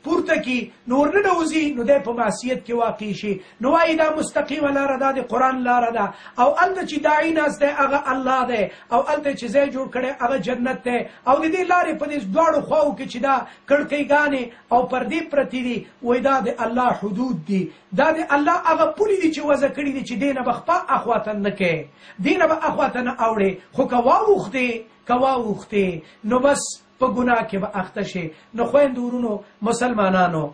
پورته کی نور نه نوځي نو دی په معصیت کې واقع شي نو وایي دا مستقیمه لاره ده د قرآن لاره ده او هلته چې داعي ناست دی هغه الله دی او هلته چې ځای جوړ کړی هغه جنت دی او د دې لارې په دې دواړو خواو کې چې دا کړکۍ او پردې پرتې دي وایي دا د الله حدود دي دا د الله هغه پولې دي چې وضع کړي دي چې دې نه به خپه اخواتن نه کوې دې نه به اخواته نه اوړې خو که واوښتې نو بس په ګناه کې به اخته شي نو خویندو ورونو مسلمانانو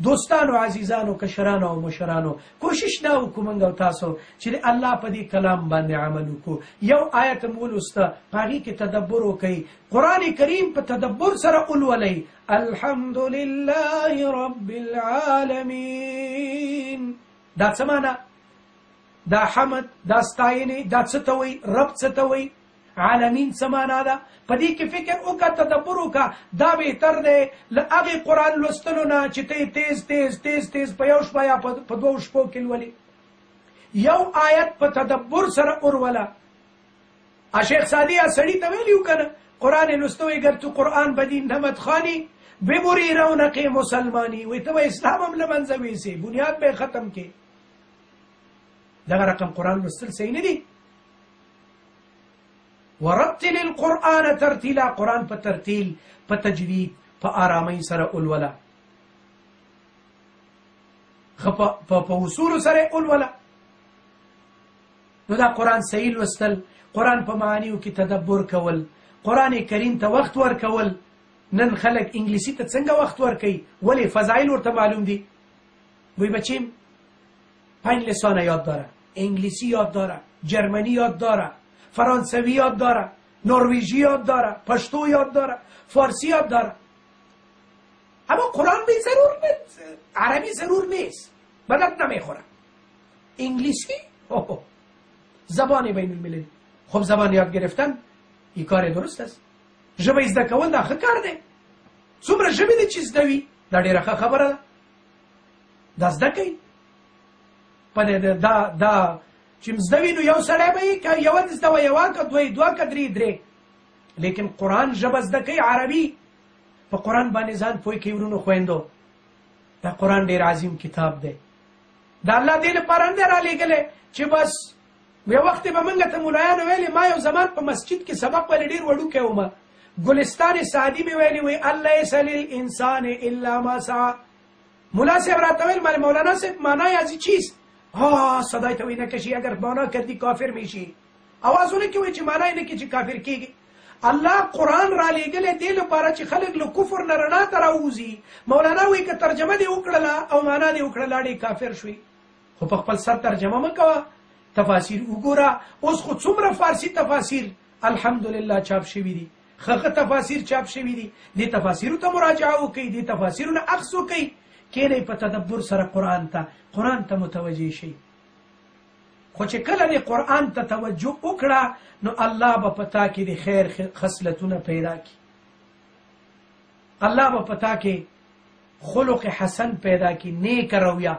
دوستانو عزیزانو کشرانو او مشرانو کوشش دا وکړو موږ او تاسو چې د الله په دې کلام باندې عمل وکړو یو آیت مو ولوسته په هغې کې تدبر وکړئ قرآن کریم په تدبر سره ولولئ الحمد لله رب العالمین دا څه معنی دا حمد دا ستاینې دا څه ته وایي رب څه ته وایي عالمین څه معنا ده په دې کې فکر وکړه تدبر وکړه دا بهتر دی له هغې قرآن لوستلو نه چې ته یې تیز په یو شپه یا په دوو شپو کې لولې یو آیت په تدبر سره وروله شیخ سعدی سړي ته ویلي و که نه قرآن لوسته وایي گر تو قرآن بدین نمد خوانی ببری رونق مسلمانی وایي ته به اسلام هم له منځه ویسې بنیاد به یې ختم کې دغه رقم قرآن لوستل صحیح نه دي ورتل القرآن ترتیلا قرآن په ترتیل په تجوید په آرامۍ سره ولوله په اصولو سره ولوله نو دا قرآن صحیح لوستل قرآن په معانیو کې تدبر کول قرآن کریم ته وخت ورکول نن خلک انګلیسي ته څنګه وخت ورکوي ولې فضایل ورته معلوم دي وایي بچیم 5 لسانه یاد داره انگلیسی یاد داره جرمنی یاد داره فرانسوی یاد داره نروژی یاد داره پشتو یاد داره فارسی یاد داره اما قرآن به ضرور نیست عربی ضرور نیست بدت نمیخوره انگلیسی زبان بین المللی خب زبان یاد گرفتن این کار درست است ژبه زده کول دا ښه کار دی څومره ژبې دي چې زده وي دا ډېره ښه خبره ده دا زده کوي دا چې زده وي نو یو سړی به یې که یوه دې زده وه یوه که دوه که درې لیکن قرآن ژبه زده کوي عربي په قرآن باندې ځان پوه کوي ورونو خویندو دا قرآن ډېر عظیم کتاب دی دا الله دې لپاره نه دی رالیږلی چې بس یو وخت به موږ ته ملایانو ویلې ما یو زمان په مسجد کې سبق ویلی ډېر وړوکی وم ګلستان سعدي مې ویلي وی لیس للانسان الا ما سعی ملا صاحب راته ویل مال مولانا صاحب معنای ازی چیست صدای ته وی نکشي اگر معنا کردی کافر میشی اوازونه کې وی چې معنای نه کې چې کافر کیږي الله قرآن را لیږلی دې لپاره چې خلک له کفر نه رڼا ته راوځي مولانا وی که ترجمه دې وکړله او معنا دې وکړله ډېر کافر شوي خو په خپل سر ترجمه مه کوه تفاسیر وګوره اوس خو څومره فارسی تفاسیر الحمدلله چاپ شوي دي ښه تفاسیر چاپ شوي دي دې تفاسیرو ته مراجعه وکړئ دې تفاسیرو نه اخذ وکړئ کینئ په تدبر سره قرآن ته متوجه شئ خو چې کله دې قرآن ته توجه وکړه نو الله به په تا کې د خیر خصلتونه پیدا کړي الله به په تا کې خلق حسن پیدا کړي نیک رویه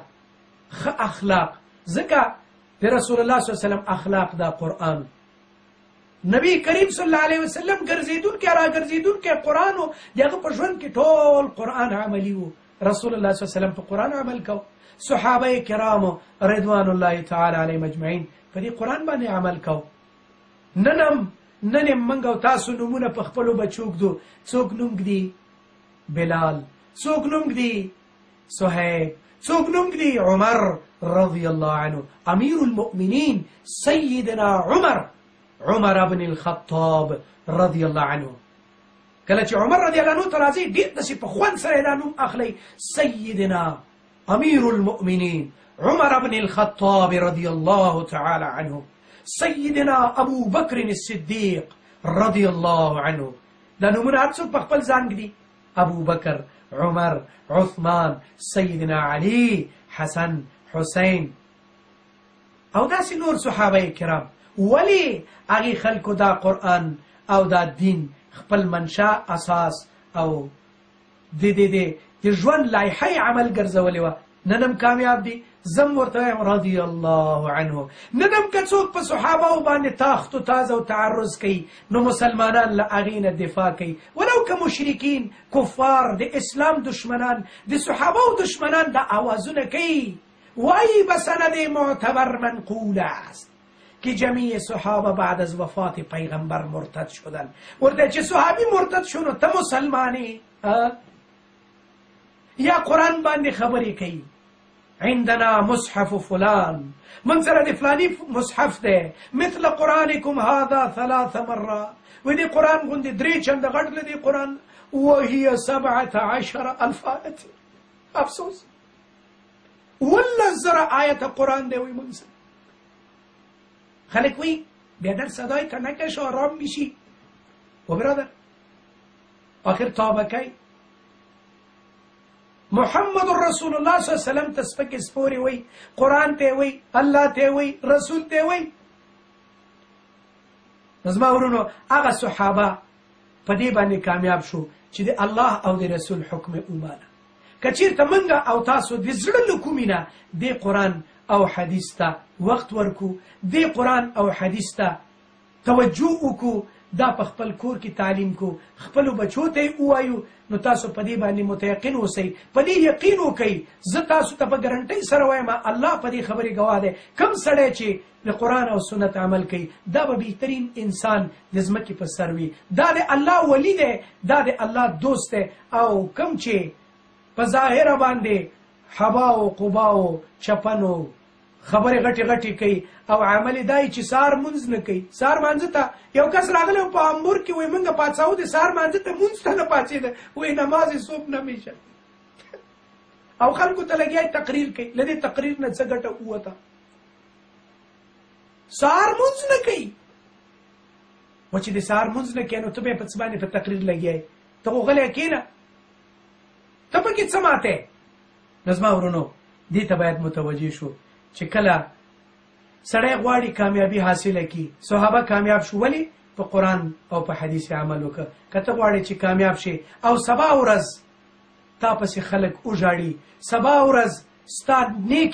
ښه اخلاق ځکه د رسول الله صلی الله علیه وسلم اخلاق دا قرآن نبی کریم صلی الله علیه وسلم ګرځېدونکی راګرځېدونکی قرآن و د هغه په ژوند کې ټول قرآن عملي و رسول الله صلی الله علیه وسلم په قرآن عمل کو صحابه کرامو رضوان الله تعالی علیهم اجمعین په دې قرآن باندې عمل کو نن موږ او تاسو نومونه په خپلو بچو ږدو څوک نوم ږدي بلال څوک نوم ږدي صهیب څوک نوم ږدي عمر رضی الله عنه امیر المؤمنین سیدنا عمر بن الخطاب رضی الله عنه کله چې عمر رضی الله عنه ته راځي ډېر داسې په خوند سره دا نوم اخلي سیدنا امیر المؤمنین عمر بن الخطاب رضی الله تعالی عنه سیدنا ابو بکر الصدیق رضی الله عنه دا نومونه هر څوک په خپل ځان ږدي ابو بکر عمر عثمان سیدنا علی حسن حسین او داسې نور صحابه کرام ولی هغې خلکو دا قرآن او دا دین خپل منشا اساس او د ژوند لایحه عمل ګرځولې وه، نن هم کامیاب دي. زم ورته وایم رضی الله عنه. نن هم که څوک په صحابهو باندې تاخت و تاز او تعرض کوي نو مسلمانان له هغې نه دفاع کوي، ولو که مشرکین کفار د اسلام دشمنان د صحابهو دشمنان دا آوازونه کوي، وای به سند معتبر منقول است که جمعی صحابه بعد از وفات پیغمبر مرتد شدن. ورته چې صحابی مرتد شو نو ته مسلمانی یا قرآن باندې خبرې کوي. عندنا مصحف فلان، من سره د فلانی مصحف ده، مثل قرآنکم هذا 3 مرات، و دې قرآن غوندې 3 چنده غټ له دې قرآن، وهي 17,000 آیت. افسوس 17,000 آیت قرآن ده وی من سره. خلک وی بیا در صدای تنکش آرام میشی. و برادر آخر توبه کی؟ محمد رسول الله صلی الله علیه وسلم ته سپکې سپورې وی، قرآن ته وی، الله ته وی، رسول ته وی. زما ورونو هغه صحابه په دې باندې کامیاب شو چې د الله او د رسول حکم ومانه. که چېرته موږ او تاسو د زړه له کومې نه دې قرآن او حدیث ته وخت ورکو، دې قرآن او حدیث ته توجه وکړو، دا په خپل کور کې تعلیم کو، خپلو بچو ته یې ووایو، نو تاسو په دې باندې متیقن اوسئ، په دې یقین وکئ. زه تاسو ته په ګرنټۍ سره وایم الله په دې خبرې ګواه دی، کوم سړی چې د قرآن او سنت عمل کوي دا به بهترین انسان د ځمکې په سر وي، دا د الله ولی دی، دا د الله دوست دی. او کوم چې په ظاهره باندې حبا او قبا او چپنو خبرې غټې غټې کوي او عمل دای چې سار منځ نه کوي. سار مانځه ته یو کس راغلی په امبور کې وایي موږ پاڅاو د سار مانځه ته مونځ ته نه پاڅېده، وایي نماز صبح نه میشه، او خلکو ته لګیا تقریر کوي. له دې تقریر نه څه ګټه ووته؟ سار مونځ نه کوي. و چې د سار مونځ نه کوي نو ته به په څه باندې په تقریر لګیا یې؟ ته خو غلی کښېنه، ته پکې څه ماتې؟ نو زما ورونو دې ته باید متوجه شو چې کله سړی غواړي کامیابی حاصله کړي. صحابه کامیاب شو ولې؟ په قرآن او په حدیث عمل وکړه. که ته غواړې چې کامیاب شي او سبا ورځ تا پسې خلک وژاړي، سبا ورځ ستا نیک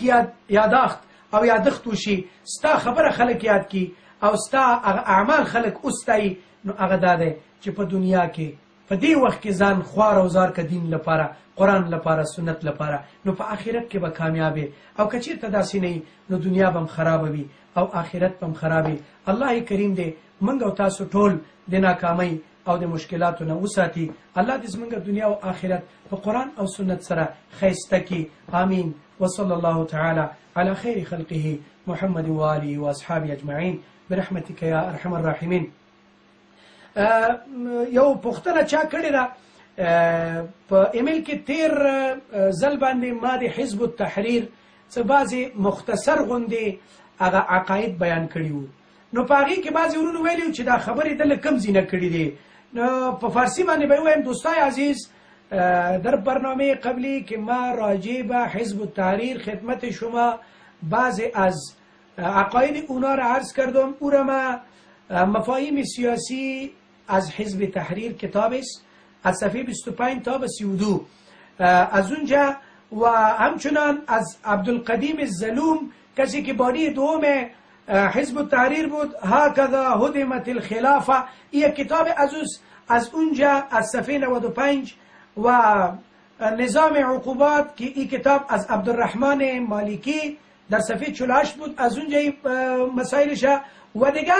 یاداښت او یادښت وشي، ستا خبره خلک یاد کړي او ستا اعمال خلک وستایي، نو هغه دا دی چې په دنیا کې په دې وخت کې ځان خوار او زار که دین لپاره، قرآن لپاره، سنت لپاره، نو په آخرت کې به کامیابې. او که چېرته داسې نه نو دنیا به هم خرابه وي او آخرت به هم خرابې. الله کریم دی موږ او تاسو ټول د ناکامۍ او د مشکلاتو نه وساتي. الله دې زموږ دنیا او آخرت په قرآن او سنت سره ښایسته کړي. آمین. وصلی الله تعالی علی خیر خلقه محمد و آله و اصحابه اجمعین برحمتک یا ارحم الراحمین. یو پوښتنه چا کړې ده په ایمیل کې تیر ځل باندې ما د حزب التحریر څه بعضې مختصر غوندې هغه عقاید بیان کړي وو، نو په هغې کې بعضې ورونو ویلي چې دا خبرې ده له کوم ځای نه کړي دي. نو په فارسی باندې به ووایم دوستای عزیز در برنامه قبلی که ما راجع به حزب التحریر خدمت شما بعضی از عقاید اونا را عرض کردم. او را ما مفاهیم سیاسی از حزب تحریر کتاب است از صفحه 25 تا به 32 از اونجا، و همچنان از عبدالقدیم الظلوم کسی که بانی دوم حزب التحریر بود، هکذا هدمت الخلافه، یک کتاب از اونجا از صفحه 95 و نظام عقوبات که این کتاب از عبدالرحمن مالکی در صفحه 48 بود، از اونجا مسائلش. و دیگه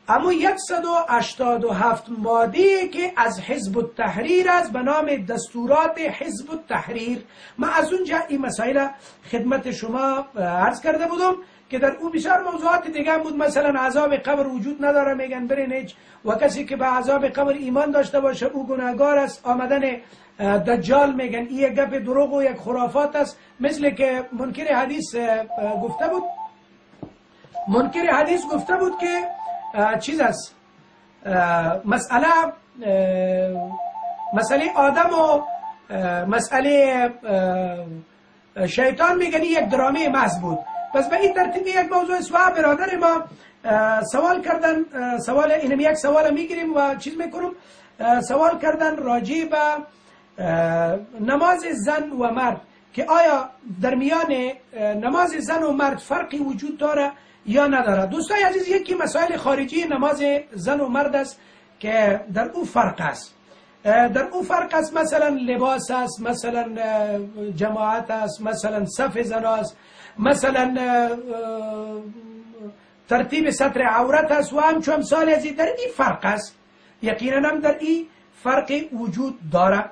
اما 187 ماده که از حزب التحریر است به نام دستورات حزب التحریر. من از اونجا این مسائل خدمت شما عرض کرده بودم که در او بسیار موضوعات دیگه بود. مثلا عذاب قبر وجود نداره میگن برین هیچ، و کسی که به عذاب قبر ایمان داشته باشه او گناهگار است. آمدن دجال میگن این یک گپ دروغ و یک خرافات است، مثل که منکر حدیث گفته بود. منکر حدیث گفته بود که چیز است، مسئله آدم و مسئله شیطان میگن یک درامه محض بود. پس به این ترتیب یک موضوع سوال برادر ما سوال کردن، سوال اینم یک سوال میگیریم و چیز میکنم. سوال کردن راجع به نماز زن و مرد که آیا در میان نماز زن و مرد فرقی وجود داره یا نداره. دوستای عزیز، یکی مسائل خارجی نماز زن و مرد است که در او فرق است. در او فرق است، مثلا لباس است، مثلا جماعت است، مثلا صف زن است، مثلا ترتیب ستر عورت است و همچون امثال از در این فرق است. یقینا هم در این فرق وجود داره.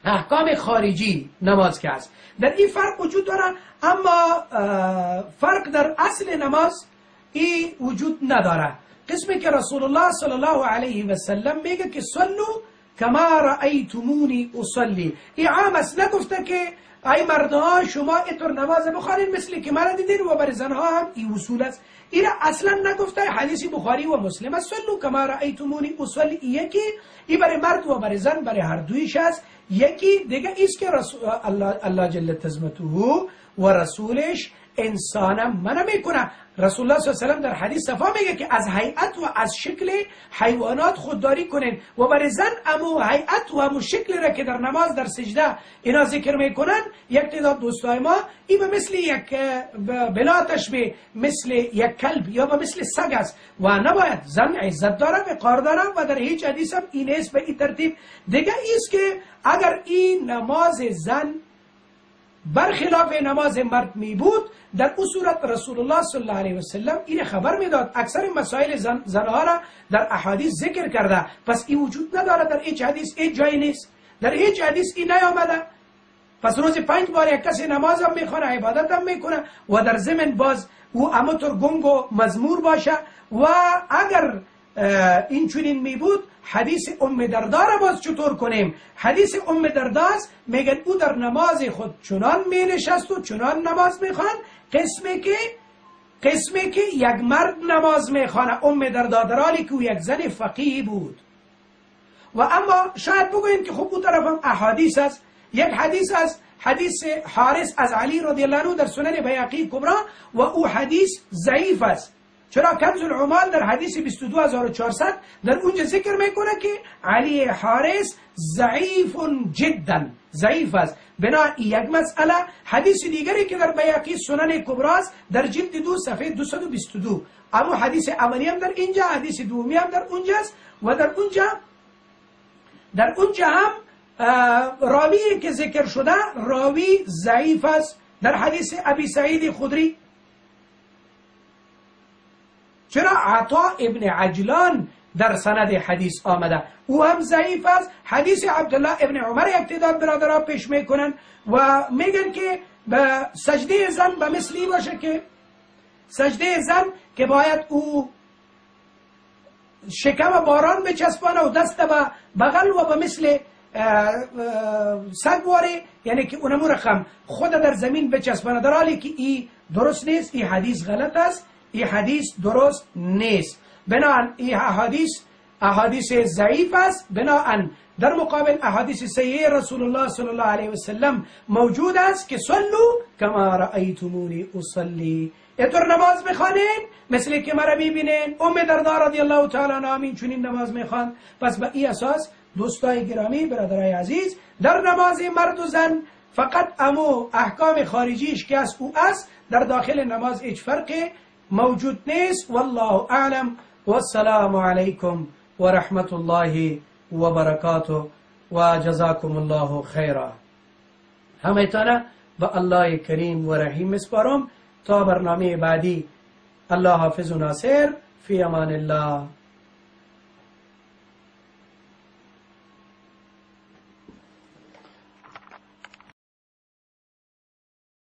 احکام خارجی نماز که است در این فرق وجود داره، اما فرق در اصل نماز این وجود نداره. قسمی که رسول الله صلی الله علیه و سلم میگه که صلو کما رأیتمونی اصلی. این عام است، نگفته که ای مردها شما اینطور نماز بخوانید مثل که من دیدین و بر زنها هم این اصول است. این اصلا نگفته. حدیث بخاری و مسلم است، صلو کما رأیتمونی اصلی. یکی این برای مرد و برای زن، برای هر دویش است. یکی دیگه ایست که الله جل تزمته و رسولش انسانم منع میکنه. رسول الله صلی الله علیه و سلم در حدیث صفا میگه که از هیئت و از شکل حیوانات خودداری کنین و برای زن امو هیئت و امو شکل را که در نماز در سجده اینا ذکر میکنن. یک تعداد دوستای ما این مثل یک بلا تشبیه مثل یک کلب یا مثل سگ است و نباید. زن عزت داره، وقار داره و در هیچ حدیث هم این است به این ترتیب. دیگه ایست که اگر این نماز زن برخلاف نماز مرد می بود، در اون صورت رسول الله صلی الله علیه و سلم این خبر میداد. اکثر مسائل زنها را در احادیث ذکر کرده، پس این وجود نداره در هیچ حدیث، هیچ جایی نیست، در هیچ حدیث این نیامده. پس روز 5 بار یک کسی نماز هم میخونه، عبادت هم میکنه و در ضمن باز او امطور گنگ و مزمور باشه. و اگر این چنین می بود، حدیث ام دردار را باز چطور کنیم؟ حدیث ام درداست، میگن او در نماز خود چنان می نشست و چنان نماز میخواند قسمی که یک مرد نماز میخوانه. ام دردار در حالی که او یک زن فقیه بود. و اما شاید بگوییم که خب او طرف هم احادیث است. یک حدیث است، حدیث حارث از علی رضی الله عنه در سنن بیهقی کبرا و او حدیث ضعیف است. چرا؟ کنز العمال در حدیث 22400 در اونجا ذکر میکنه که علی حارث ضعیف جدا، ضعیف است. بنا یک مسئله حدیث دیگری که در بیهقی سنن کبراست در جلد 2 صفحه 222، اما حدیث اولی هم در اینجا، حدیث دومی هم در اونجاست و در اونجا هم راوی که ذکر شده راوی ضعیف است. در حدیث ابی سعید خدری چرا؟ عطا ابن عجلان در سند حدیث آمده، او هم ضعیف است. حدیث عبدالله ابن عمر یک تعداد برادرها پیش میکنن و میگن که به سجده زن به مثلی باشه که سجده زن که باید او شکم باران بچسبانه و دست به بغل و به مثل سگواره، یعنی که اونمو رقم خود در زمین بچسبانه، در حالی که این درست نیست. این حدیث غلط است، این حدیث درست نیست. بنابراین این احادیث ضعیف است. بنابراین در مقابل احادیث صحیح رسول الله صلی الله علیه و سلم موجود است که صلو کما رأیتمونی اصلی. اینطور نماز میخوانین مثل که مرا میبینین. ام دردار رضی الله تعالی عنها چنین نماز میخوان. پس به این اساس دوستای گرامی، برادرای عزیز، در نماز مرد و زن فقط امو احکام خارجیش که از او است، در داخل نماز هیچ فرقی موجود نیست. والله اعلم و السلام علیکم و رحمت الله و برکاته و جزاکم الله خیرا. همه به الله کریم و رحیم سپارم تا برنامه بعدی. الله حافظ و ناصر. فی امان الله.